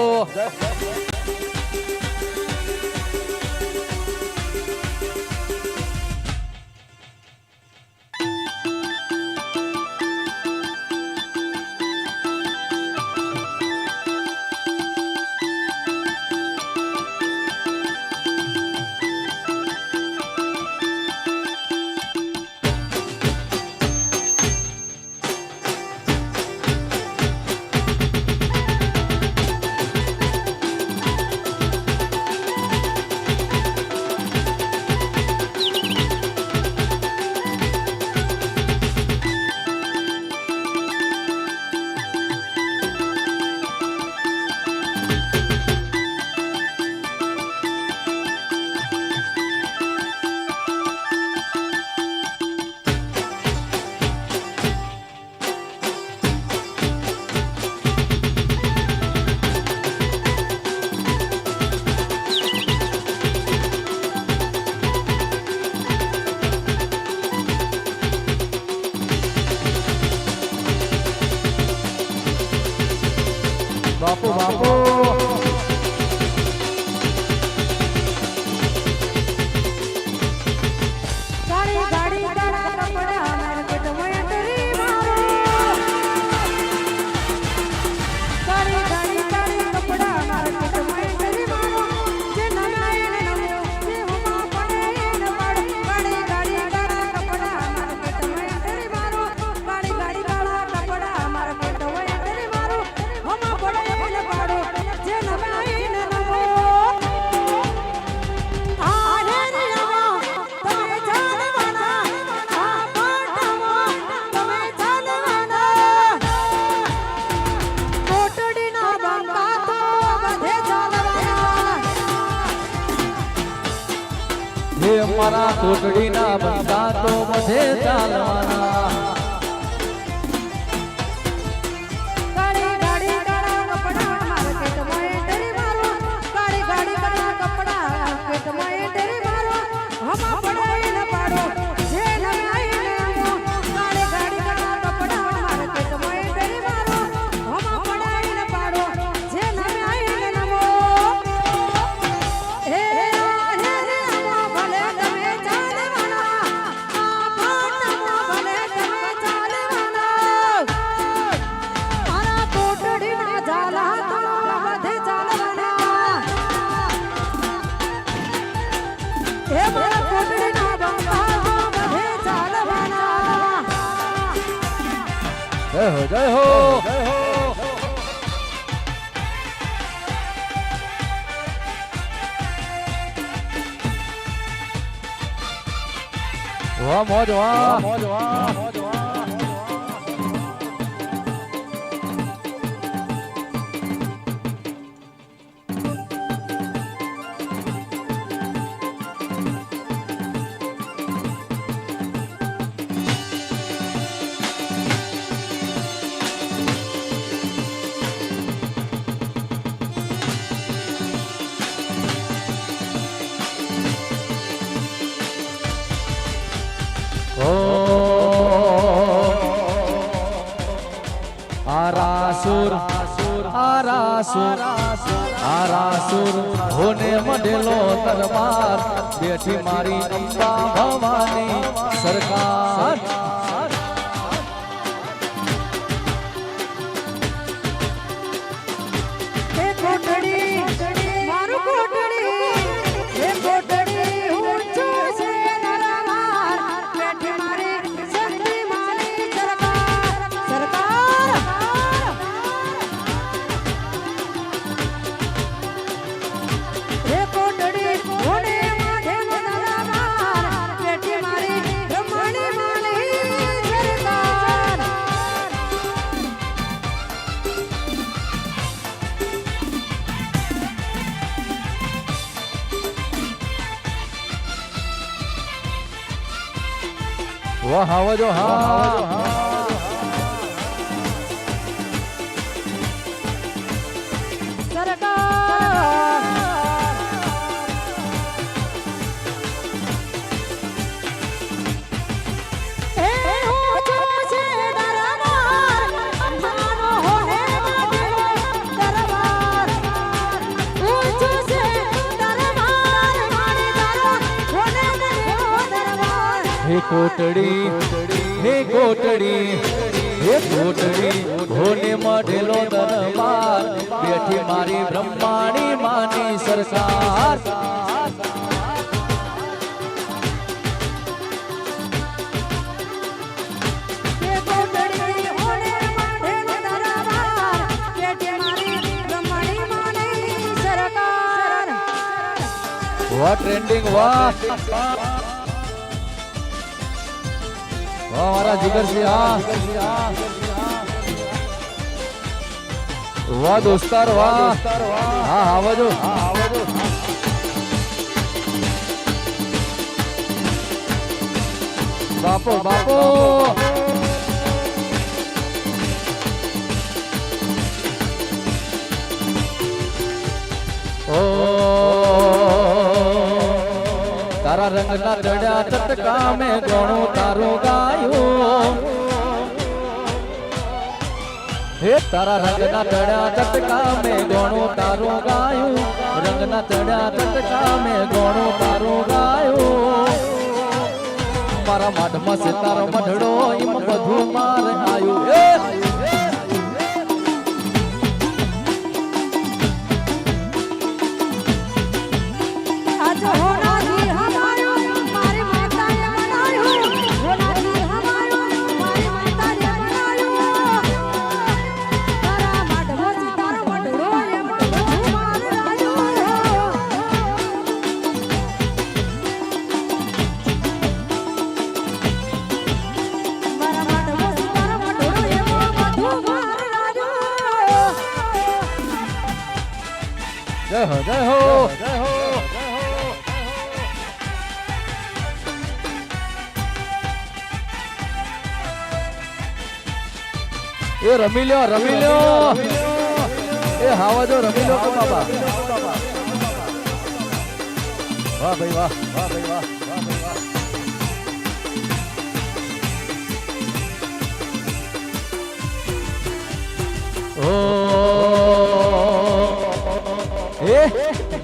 બાપુ બાપુ હે મારા કોટડીના બંધા તો બધે ચાલવાના કાળી ગાડી કાળા કપડા માર્કેટમાં એન્ટ્રી મારો કાળી ગાડી કાળા કપડા માર્કેટમાં એન્ટ્રી મારો હમા પડાઈ ન પાડો જે નવાઈ ને આવો કાળી ગાડી કાળા કપડા માર્કેટમાં એન્ટ્રી મારો હમા પડાઈ ન પાડો જે નવાઈ ને નમો હે આમો ભલે તમે ચાલવાના આમો ભલે તમે ચાલવાના મારા કોટડીના ઝાલા તો બધે ચાલવાના હે મારા કોટડીના બંગા બધે ચાલવાના જય હો જય હો વાહ મોજ વાહ મોજ વાહ મોજ વાહ આરાસુર હોને મઢેલો દરબાર બેઠી મારી અંબા ભવાની સરકાર હે કોટડી મારું કોટડી હે કોટડી ઊંચું છે નરમાર બેઠી મારી શક્તિ મારી સરકાર સરકાર હે કોટડી હોને માધેલો નરમાર બેઠી મારી બ્રહ્માણી માની સરકાર વાહ આવજો હા સરકાર હે ઊંચો છે દરબાર માનો હોને માધેલો દરબાર ઊંચો છે દરબાર મારી તારો હોને માધેલો દરબાર હે કોટડી હે કોટડી હે કોટડી હોને મઢેલો દરબાર બેઠી મારી બ્રહ્માણી માની સરકાર હે કોટડી હોને માધેલો દરબાર બેઠી મારી બ્રહ્માણી માની સરકાર વાહ ટ્રેન્ડિંગ વાહ વાહ મારા જીગરસિંહ હા વાહ દોસ્તાર વાહ હા આવજો બાપો બાપો ઓ તારા રંગના ચડ્યા ચટકા મેં ઘણું તારું ગાયું હે તારા રંગના ચડ્યા ચટકા મેં ઘણું તારું ગાયું રંગના ચડ્યા ચટકા મેં ઘણું તારું ગાયું મારા મઢમાં છે તારો મઢડો એમ બધું માર આવ્યું આજ હોનાથી હમાયો મારી માતાએ બનાયો હોનાથી હમાયો મારી માતાએ બનાયો તારા માઢવો તારો મઢડો એમાં બધું માર રાયો મારા માઢવો તારો મઢડો એમાં બધું માર રાયો જય હો જય હો જય હો એ રમી લ્યો એ હાવા જો રમી લ્યો બાબા વાહ ભાઈ વાહ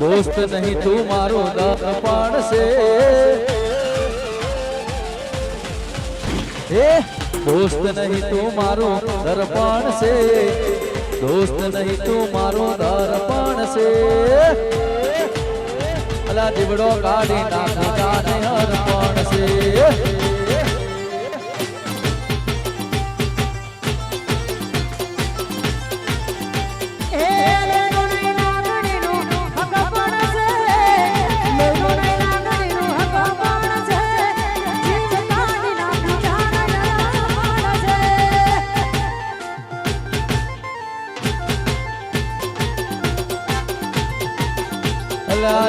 दोस्त नहीं तू मारो दर्पण से दोस्त नहीं तू मारो दर्पण से दोस्त नहीं तू मारो दर्पण से अला दिवड़ो काढ़ी नाखो जाने अर्पण से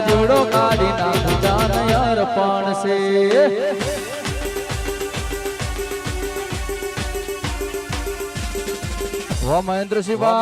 जोड़ो काढ़ी नाखो जाने अर्पण से वाह महेंद्र शिवा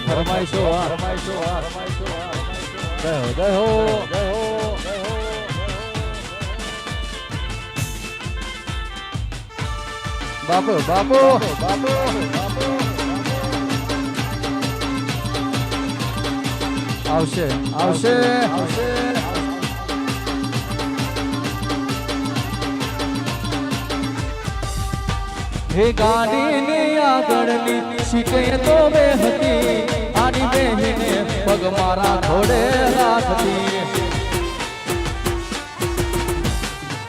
फरमाइशो जय हो बापू बापू आवशे आवशे हे गाड़ी आगळनी शीटे तो वे हती आनी बेहीने पग मारा घोड़े राखती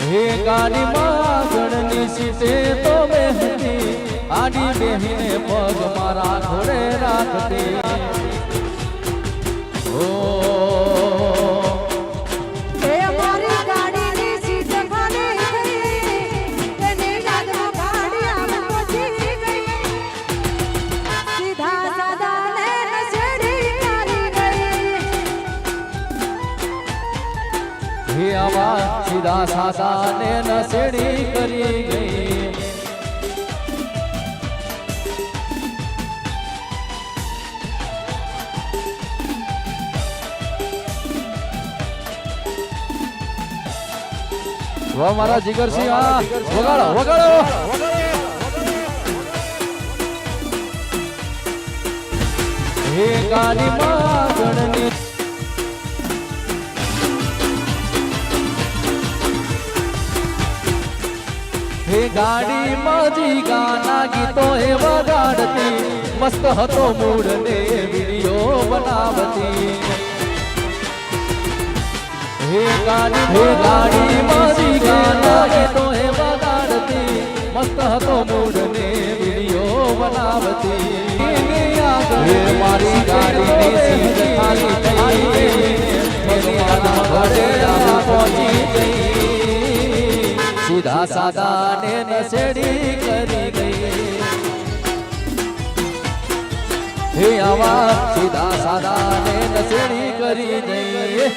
हे गाड़ी आगळनी शीटे तो वे हती आनी बेहीने पग मारा घोड़े राखती ओ सीधा सादा ने नसेड़ी करी गई वो हमारा जिगर सिंह वगाड़ो वगाड़ो हे गाली मागणनी ગાડીમાં જી ગાના ગીતો એ વગાડતી મસ્ત હતો મૂડ ને વિડીયો બનાવતી હે ગાડીમાં જી ગાના ગીતો એ વગાડતી મસ્ત હતો મૂડ ને વિડીયો બનાવતી હે મારી ગાડીની સીટ ખાલી થઈ ભગવાન ઘરે પહોંચી ગઈ સીધા સાદા ને નસેડી કરી ગઈ હે આવા સીધા સાદા ને નસેડી કરી ગઈ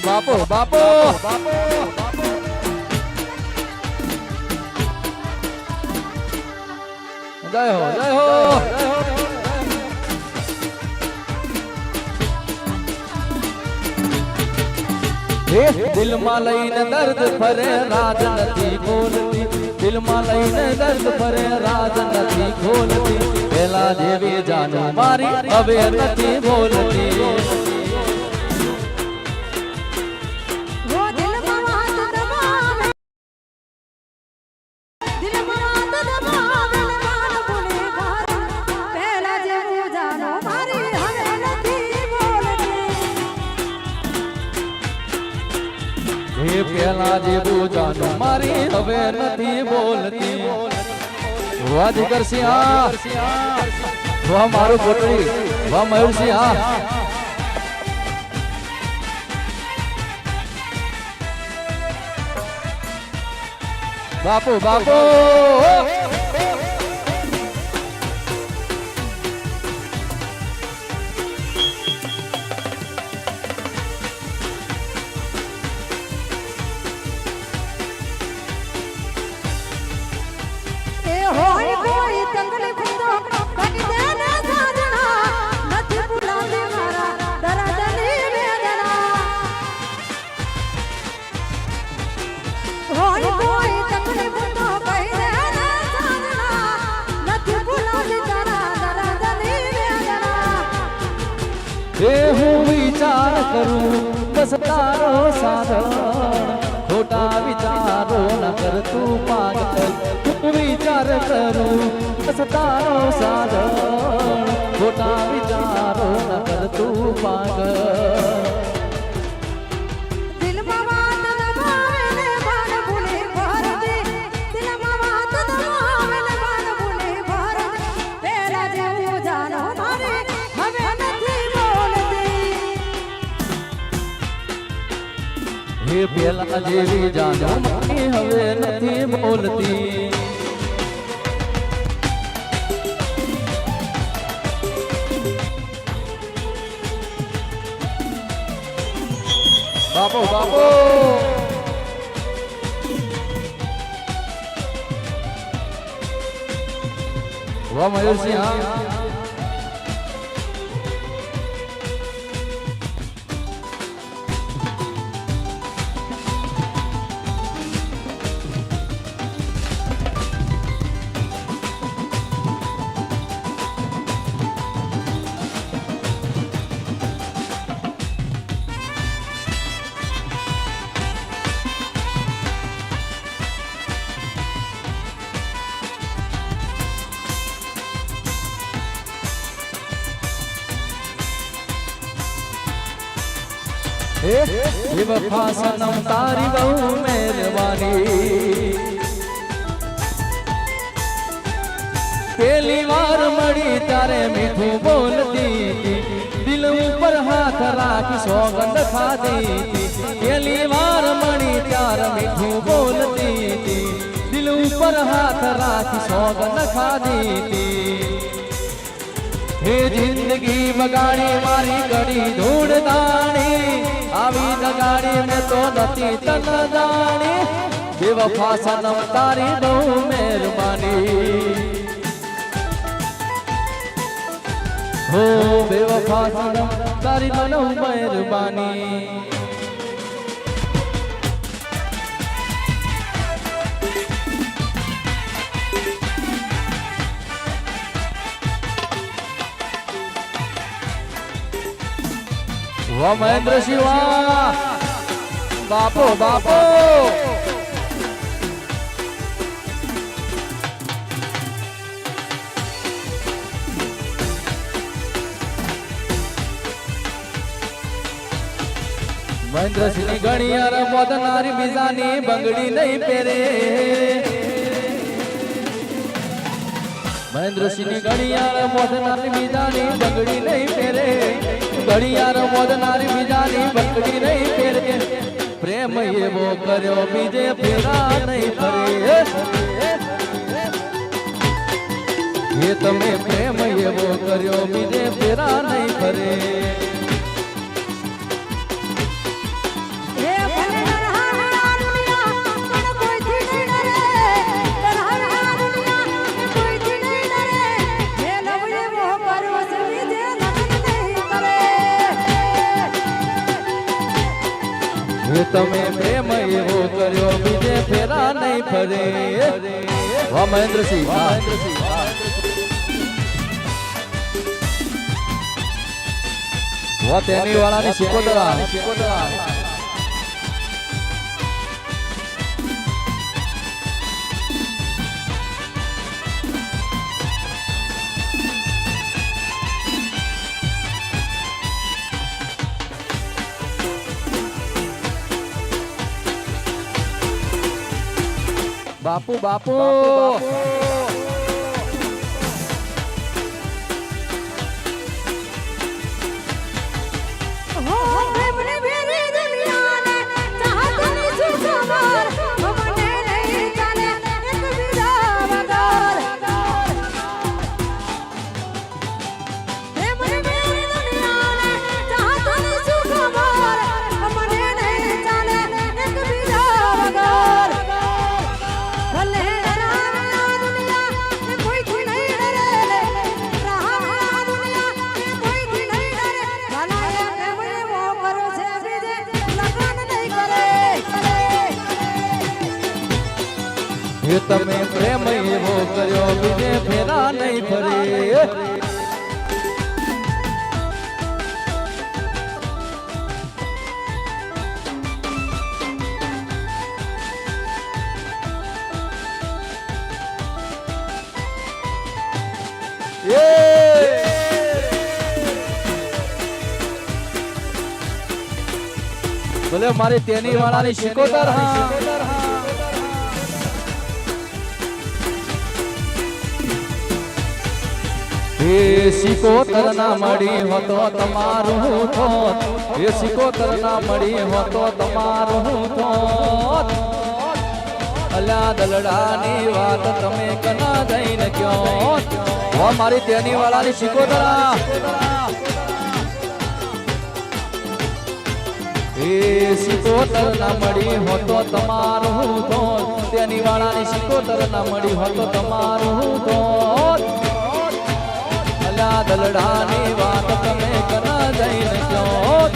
બાપો બાપો બાપો જય હો જય હો દિલમાં લઈને દર્દ ફરે રાજ નથી બોલતી દિલમાં લઈને દર્દ ફરે રાજ નથી ખોલતી પેલા જેવી જાનું મારી હવે નથી બોલતી પેલા જેવું જાનું મારી હવે નથી બોલતી વાહ જીગરસિંહ વાહ મારું પોટડી વાહ મયુરસિંહ બાપુ બાપુ હું વિચાર કરું બસ તારો સાધન ખોટા વિચારો ન કરતું પાગલ હું વિચાર કરું બસ તારો સાધન ખોટા વિચારો ન કરતું પાગલ હે પેલા જેવી જાનું મારી હવે નથી બોલતી બાપો બાપો વાહ મયુરસિંહ हे वफा सनम तारी बहु मेहरबानी पहली बार मड़ी तारे मीठू बोलती दिल ऊपर हाथ राखी सौगंध खाती पहली बार मड़ी तार मीठू बोलती दिल ऊपर हाथ राखी सौगंध खाती हे जिंदगी बगाड़ी मारी गड़ी धूड़ दानी आवी दगाड़ी में तो नती तन दानी बेवफा सनम तारी बहु मेहरबानी हो बेवफा सनम तारी बहु मेहरबानी વાહ મહેન્દ્ર શિવા બાપો બાપો મહેન્દ્રસિંહ ગણિયાર મોદનારી બીજાની બંગડી નહીં પહેરે મહેન્દ્રસિંહ ગણિયાર મોદનારી બીજાની બંગડી નહીં પહેરે ગણિયાર મોદનારી બીજાની બંગડી નહીં પહેરે પ્રેમ એવો કર્યો બીજે ફેરા નહીં ફરે એ તમે પ્રેમ એવો કર્યો બીજે ફેરા નહીં ફરે તમે પ્રેમ એવો કર્યો બીજે ફેરા નહીં ફરે વાહ મહેન્દ્રસિંહ વાહ તેની વાળાની સિકોતરા બાપુ બાપુ તમે પ્રેમ એવો કર્યો બીજે ફેરા નહીં ફરે ભલે મારી તેની વાળાની શિકોતર એ સિકોતર ના મળી હોતો તમારું થોત એ સિકોતર ના મળી હોતો તમારું થોત અલ્યા દલડાની વાત તમે કના જઈને કયો ઓ મારી તેની વાળાની સિકોતરા એ સિકોતર ના મળી હોતો તમારું થોત તેની વાળાની સિકોતર ના મળી હોતો તમારું થોત દલડાની વાત તમે કના જઈને કયો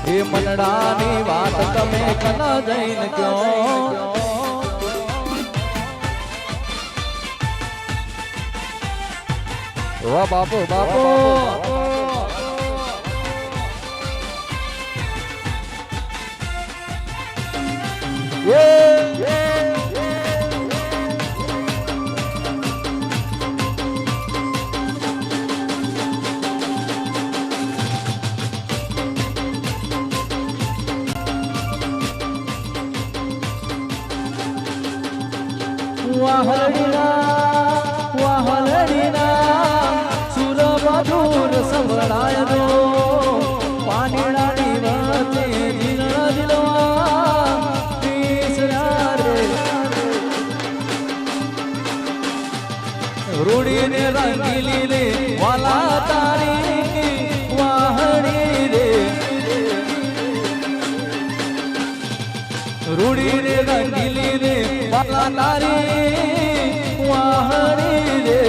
એ મનડાની વાત તમે કના જઈને કયો વાહ બાપુ બાપુ વાહલડીના સુર મધુર સંભળાય દો પાણીડાની વચ્ચે જીર્ણ દિલવા પીસરા રે રૂડીને રંગીલી રે વાલા તારી વાહડી રે રૂડીને રંગીલી રે વાલા તારી વાહડી રે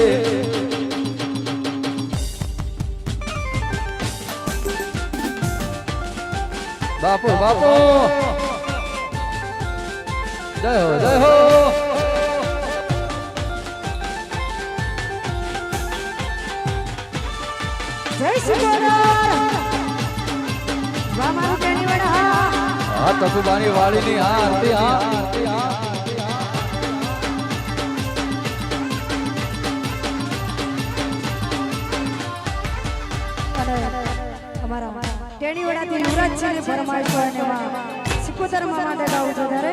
બાપુ બાપુ જય હો જય હો જય સિકોદર વાહ મારું ટેણી વડા હા તકુબાની વાડીની હા આરતી હા અને અમારા ટેણી વડાથી યુવરાજ છે ને ફરમાઈશ હોય ને એમાં સિકોદર માં માટે ગાવું છું ત્યારે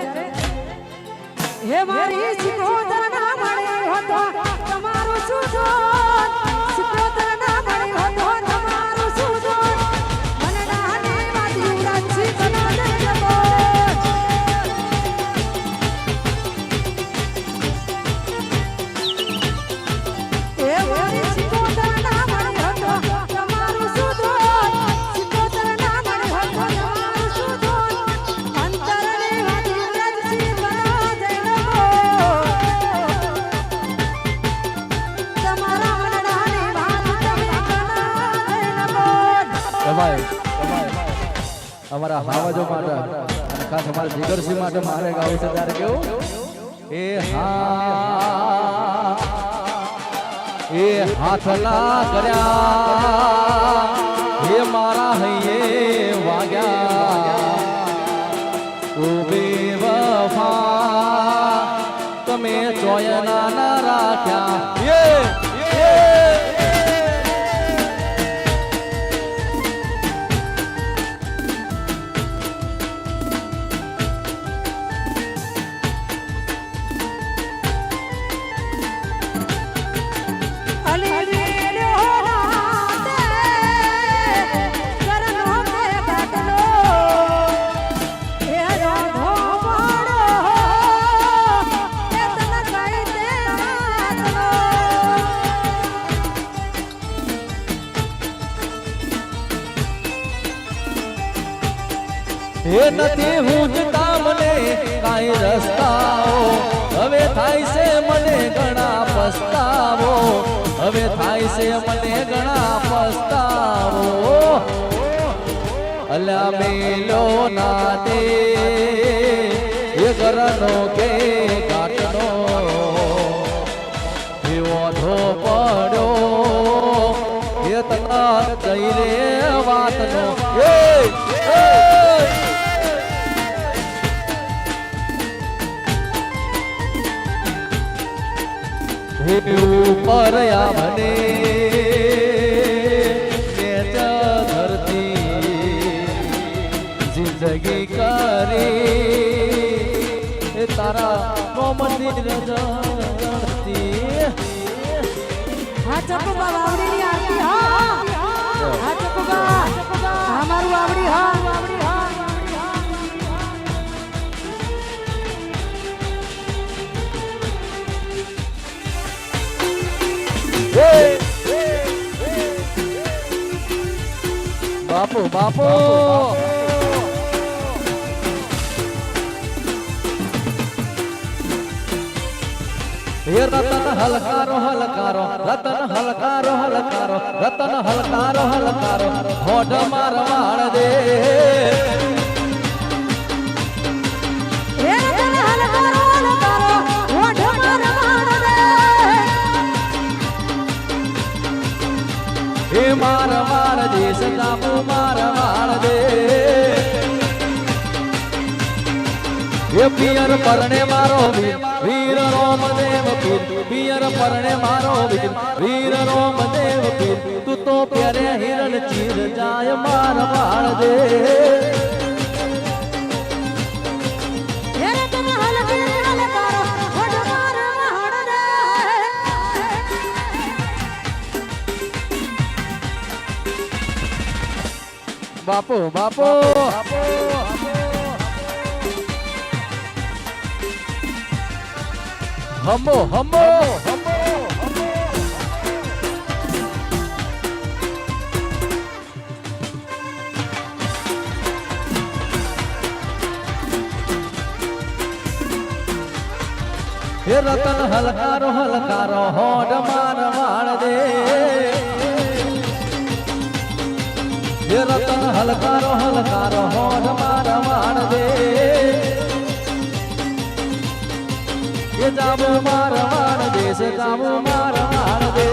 હે મારી સિકોદર ના મળી હતો તમારું સુધો સિકોદર ના મળી હતો તમારું સુધો મને નાને વાત યુવરાજ છે કના દે જગો હે મારી સિકોદર ના મળી હતો તમારું સુધો સિકોદર ના મળી હતો તમારું સુધો અંતરને વાત યુવરાજ છે કના દે જગો તમારા મનડાની વાત તમે કના દે જગો ભાઈ અમારા હાવજો માટે અને ખાસ અમારા જીગરસિંહ માટે મારે ગાવું છે ત્યારે કેવું એ હા એ હાથ ના કર્યા હે મારા હૈયે વાગ્યા ઓ બેવફા તમે ચોયના ના રાખ્યા એ નથી હુંજતા મને કાંઈ રસ્તાઓ હવે થાય છે મને ઘણા પસ્તાવો હવે થાય છે મને ઘણા પસ્તાવો અલ્યા મેલો ના દે એ ઘરનો કે કાટનો એવો ધો પડ્યો એ તના જઈ રે વાતનો ઉપર મને ધરતી જિંદગી કરી તારા નો મંદિર જણતી હા ચકુબા વાવડીની આરતી હા હા ચકુબા હા મારું વાવડી હા બાપુ બાપુ હે રતન હલકારો હલકારો રતન હલકારો હલકારો રતન હલકારો હલકારો હોડ મારવાડ દે હે રતન હલકારો હલકારો હોડ મારવાડ દે હે મારવાડ દે સદાપુ મારવાડ દે એ પિયર પરણે મારો વીર રોમદેવ પીર પિયર પરણે મારો વીર રોમદેવ પીર તું તો પ્યારે હિરણ ચીર જાય મારવાડ દે હે રતન હલકારો હલકારો હોડ મારવાડ દે બાપુ બાપુ હમો હમો હે રતન હલકારો હલકારો હોડ મારવાડ દે હે રતન હલકારો હલકારો હોડ મારવાડ દે એ જાબુ મારવાડ દે સે જાબુ મારવાડ દે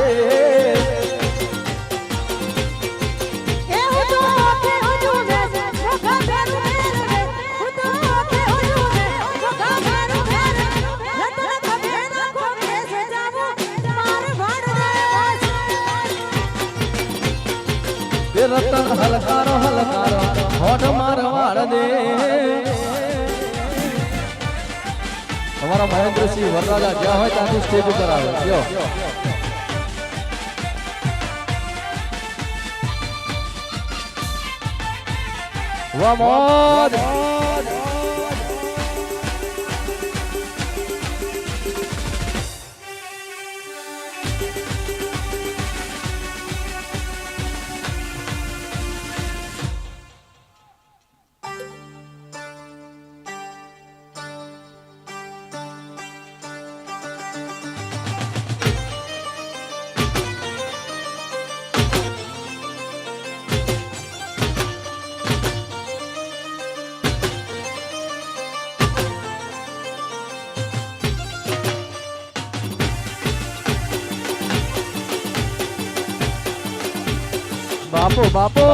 એ રતન હલકારો હલકારો હોઠ મારવાડ દે અમારા મહેન્દ્રસિંહ વરરાજા જ્યાં હોય ત્યાંથી સ્ટેજ ઉપર આવે કયો વાહ મોજ બાપુ બાપુ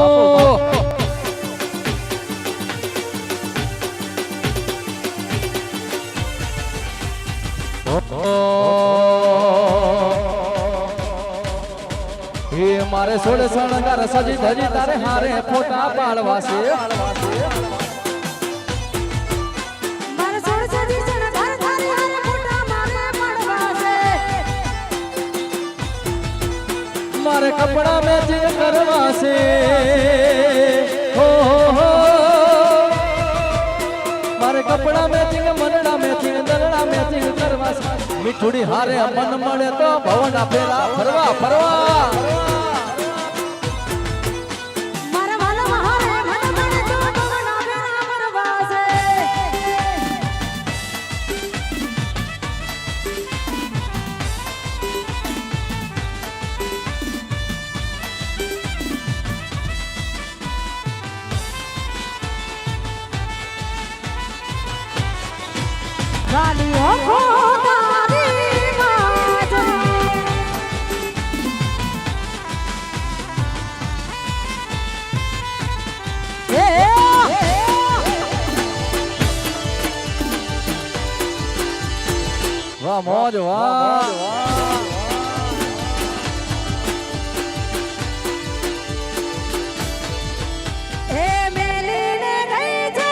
હે મારે સોળ શણગાર સજી ધજી તારે હારે ફોટા પાડવા છે મારે સોળ સજી શણગાર તારે હારે ફોટા મારે પાડવા છે મારે કપડા મેચિંગ કરવા છે હો મારે કપડા મેચિંગ મનડા મેચિંગ દલડા મેચિંગ કરવા છે મીઠુડી હારે મન મળે તો ભવના ફેરા ફરવા ફરવા મારા વાલા હારે મન મળે તો ભવના ફેરા ફરવા છે ગાલીઓ ખોટારી માજરી વાહ મોજ વાહ એ મેલીને ગઈ છે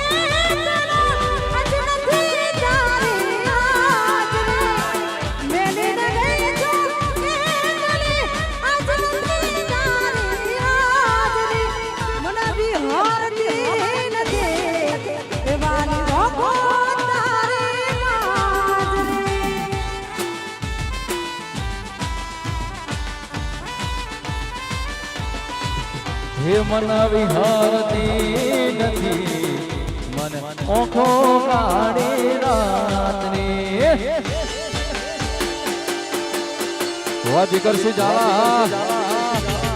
એ તનો અજનથી તારી આજરી મેલીને ગઈ છે એ તને અજનથી તારી આજરી મને બિહારતી નથી એ વાલી ઓખો તારી આજરી હે મન વિહારતી નથી મન ઓખો કાઢી રાતની વાહ જીગરસિંહ ઝાલા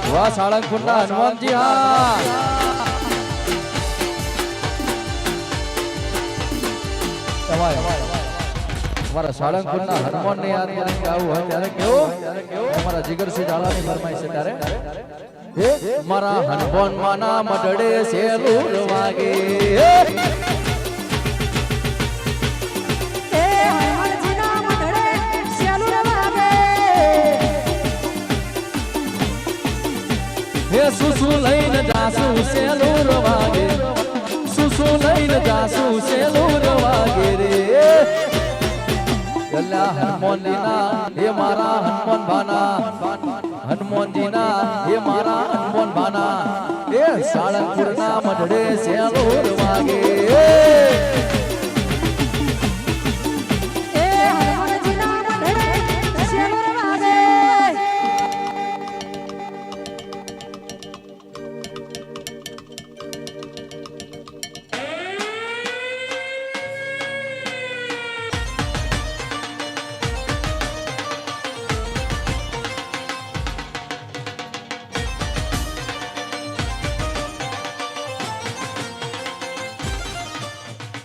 વાહ સાળંગપુરના હનુમાનજી હા તમારા સાળંગપુરના હનુમાનને યાદ કરીને આવું હોય ત્યારે કેવું અમારા જીગરસિંહ ઝાલાની ફરમાઈશ છે ત્યારે મારા હનુમાન માના મઢડે સેલુર વાગે એ હનુમાનજીના મઢડે સેલુર વાગે હે સુસુ લઈને જાસુ સેલુર વાગે સુસુ લઈને જાસુ સેલુર વાગે રે ગલ્લા હનુમાનજીના હે મારા હનુમાન ભાના હનુમાનજીના હે મારા હનુમાન ભાના એ સાળંગપુરના મઢડે સેલુર વાગે એ હનુમાનજીના મઢડે સેલુર વાગે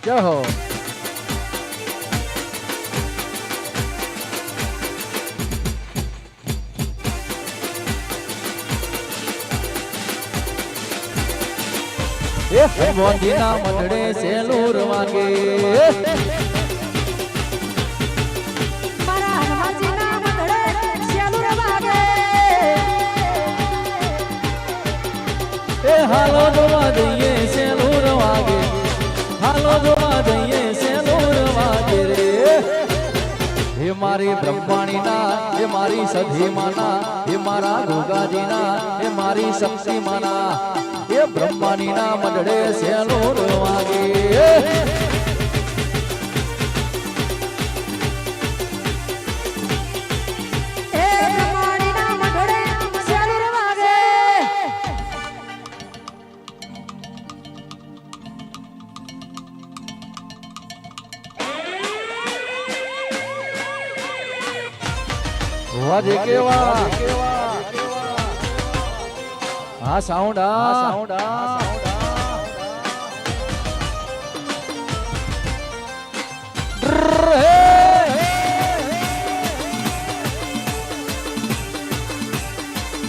જય હો હનુમાનજીના મઢડે સેલુર વાગે મારા હનુમાનજીના મઢડે સેલુર વાગે હાલો જોવા જઈએ સેલુર વાગે, હાલો જોવા જઈએ સેલુર વાગે રે. હે મારી બ્રહ્માણીના, હે મારી સધીમાના, હે મારા ગોગાજીના, હે મારી શક્તિમાના, હે બ્રહ્માણીના મંડળે સેલુર વાગે. એ બ્રહ્માણીના મંડળે સેલુર વાગે. વાજે કેવા આ સાઉન્ડ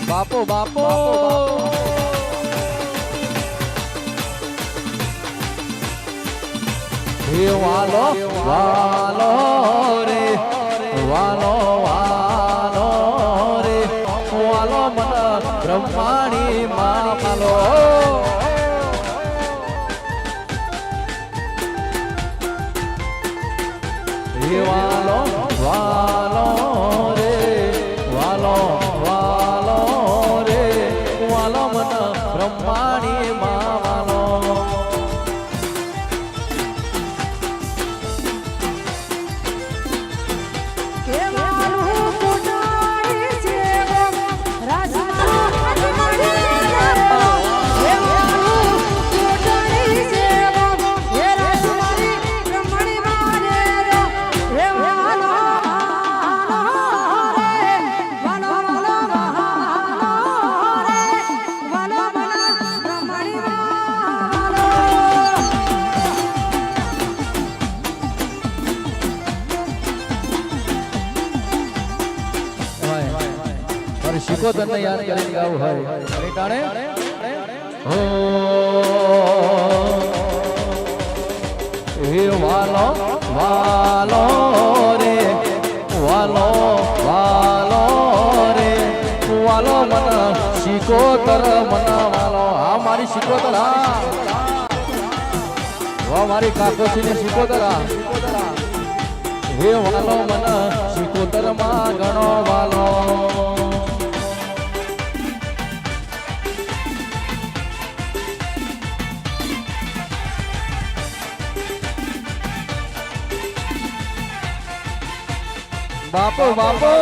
બાપો બાપો હે વાલો વાલો રે વાલો વાલો રે વાલો મન બ્રહ્માણી માં વાલો. હે વાલો વાલો રે વાલો વાલો રે વાલો મન બ્રહ્માણી માં વાલો. કેવાનું કોટાળી છે રાજમાં કેવાનું કોટાળી છે હે રાજમારી બ્રહ્મણી મારે હે વાલો રે વાલો વાલો રે વાલો બ્રહ્મણી વાલો. મારે શીખો તને યાદ કરીને ગાવું હોય અને ટાણે હો હે વાલો વાલો રે વાલો વાલો રે વાલો મન શીખો તર મન વાલો. હા મારી શીખો તર હા વાહ મારી કાકોસી ને શીખો તર હે વાલો મન શીખો તર માં ગણો વાલો. બાપો બાપો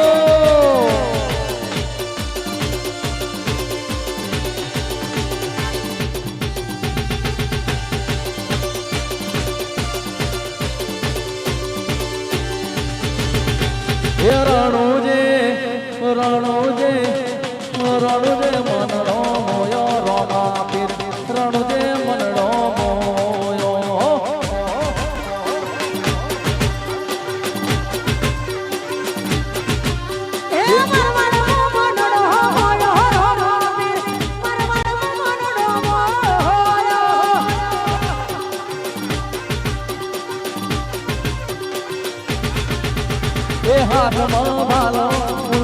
હે રણુજે રણુજે રણુજે મનડો મોયો રોમા પીર રણુજે મનડો મોયો. હે મરમણો મનડો હોયો રોમાપીર મરમણો મનડો હોયો. એ હાથમાં ભાલો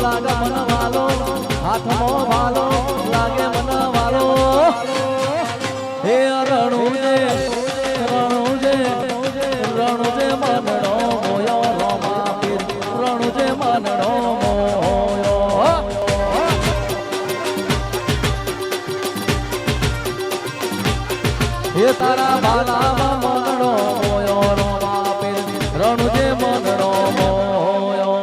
લાગે મન વાલો, હાથમાં ભાલો લાગે મન વાલો. હે રણુજે રણુજે રણુજે મનડો મોયો રોમા પીર રણુજે મનડો મોયો. હે તારા બાલામાં મનડો મોયો રોમા પીર રણુજે મનડો મોયો.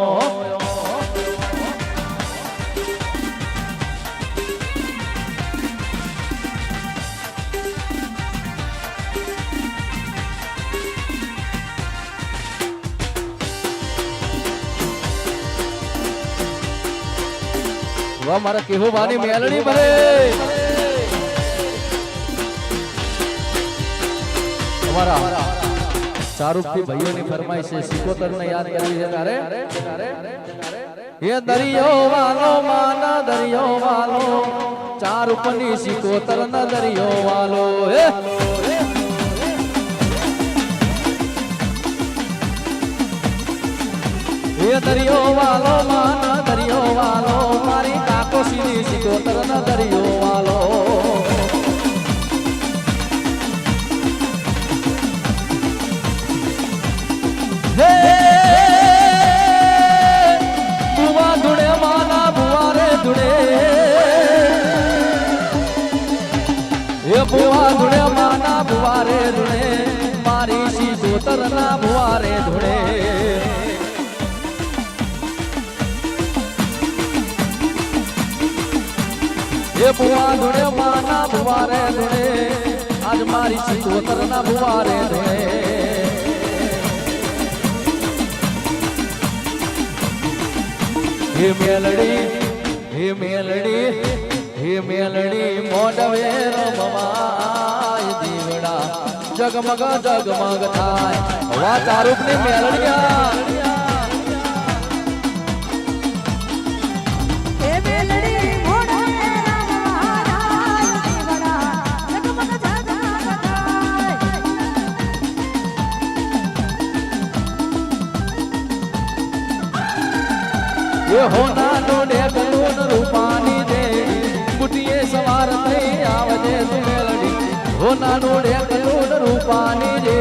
વાહ મારા કેહુ બાની મેલડી ભરે. અમારા શાહરૂખથી ભાઈઓની ફરમાઈશ છે સિકોતરને યાદ કરવી છે તારે. એ દરિયો વાલો માના દરિયો વાલો ચાર ઉપરની સિકોતર ના દરિયો વાલો. એ દરિયો વાલો માના દરિયો વાલો મારી કાકોસીની સિકોતર ના દરિયો વાલો. ભુવા ધૂણે માના ભુવા રે ધૂણે મારી શીશોતર ના ભુવા રે ધૂણે એ ભુવા ધૂણે માના ભુવા રે ધૂણે આજ મારી શીશોતર ના ભુવા રે ધૂણે હે મેલડી મોઢવે રમવાય દીવડા જગમગ જગમગ થાય વા ચારૂપ ની મેલડિયા એ મેલડી મોઢવે રમવાય દીવડા જગમગ જગમગ થાય એ હોના નો ડેકલુન રૂપાની દે બુટીએ સવાર થઈ આવજે તું મેલડી હોના નો ડેકલુન રૂપાની દે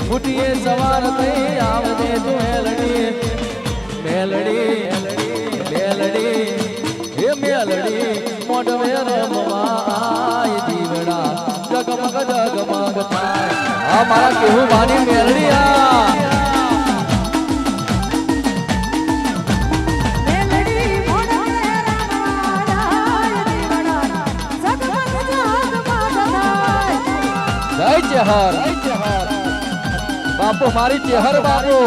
બુટીએ સવાર થઈ આવજે તું મેલડી હે મેલડી મોઢવે રમવાય દીવડા જગમગ જગમગ થાય આ મારા કેવું માની મેલડી આ ચહર બાપુ મારી ચહર બાપુ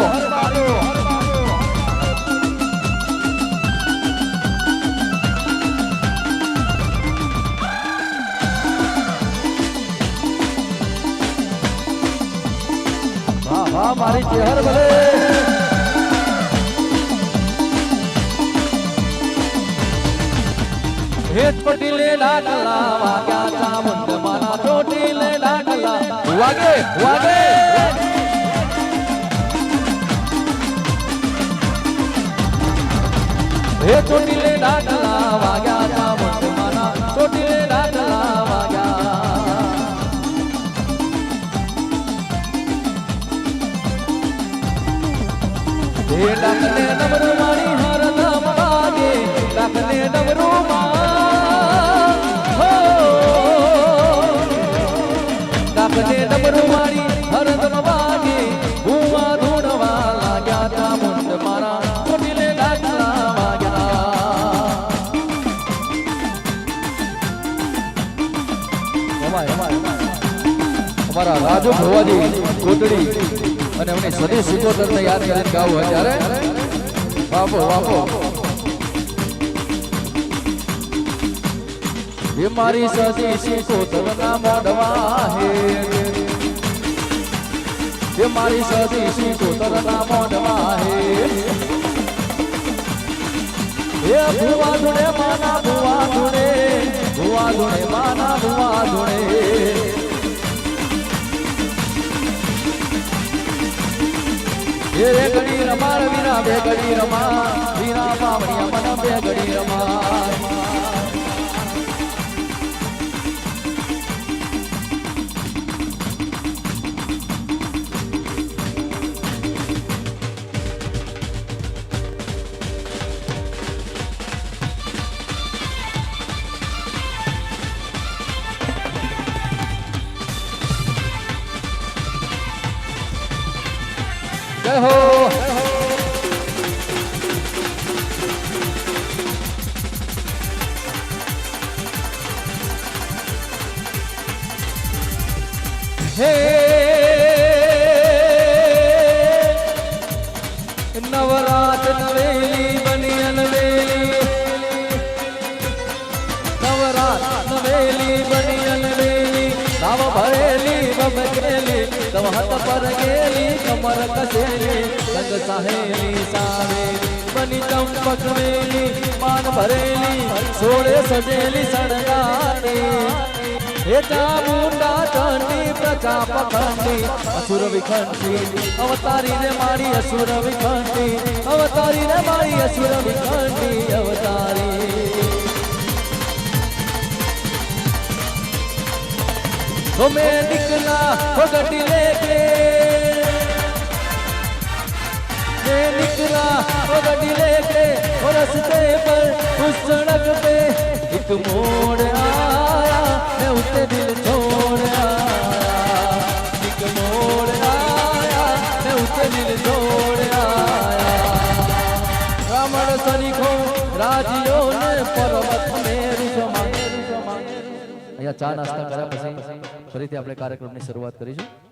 વાહ મારી ચહર ભલે હેત પટીલે ડાકલા વાગ્યા ચામુંડ માના ચોટીલે ડાકલા વાગે વાગે હે ચોટીલે ડાકલા વાગ્યા ચામુંડ માના ચોટીલે ડાકલા વાગ્યા હે ડાકને ડમરૂ મારી હરદમ વાગે ડાકને ડમરૂ ડાકને ડમરૂ મારી હરદમ વાગે ભુવા ધૂણવા લાગ્યા ચામુંડ મારા ચોટીલે ડાકલા વાગ્યા અમારા રાજુ ભુવાજી કોટડી અને એમની સદી સિકોતરને યાદ કરીને ગાવું અત્યારે બાપો બાપો એ મારી સદી સિકોતરના મોઢવા હે એ મારી સદી સિકોતરના મોઢવા હે એ ભુવા ધૂણે માના ભુવા ધૂણે માના ભુવા ધૂણે એ રે ઘડી રમાર વીરા બે ઘડી રમા વીરા પાવડિયા મન બે ઘડી રમા જય હો હે નવરાત નવેલી બની અનવેલી નવરાત નવેલી બની અનવેલી નાવ ભરેલી બબકેલી તવ હત પર ગેલી કમર કસેલી રંગ સાહેલી સાવે બની ચંપક વેલી માન ભરેલી સોળે સજેલી સણગારી હે ચામુંડા ચંડી પ્રજાપખંડી અસુર વિખંડી અવતારી રે મારી અસુર વિખંડી અવતારી રે મારી અસુર વિખંડી અવતારી तो मैं निकला हो गड्डी लेके मैं निकला हो गड्डी लेके और रस्ते पर उस सड़क पे एक मोड़ आया मैं उसे ઉસે દિલ છોડ આયા એક મોડ આયા मैं उसे दिल छोड़ आया रावण सरीखो राजियो ने पर्वत मेरु समा અહીંયા ચા નાસ્તા કર્યા પછી ફરીથી આપણે કાર્યક્રમની શરૂઆત કરીશું.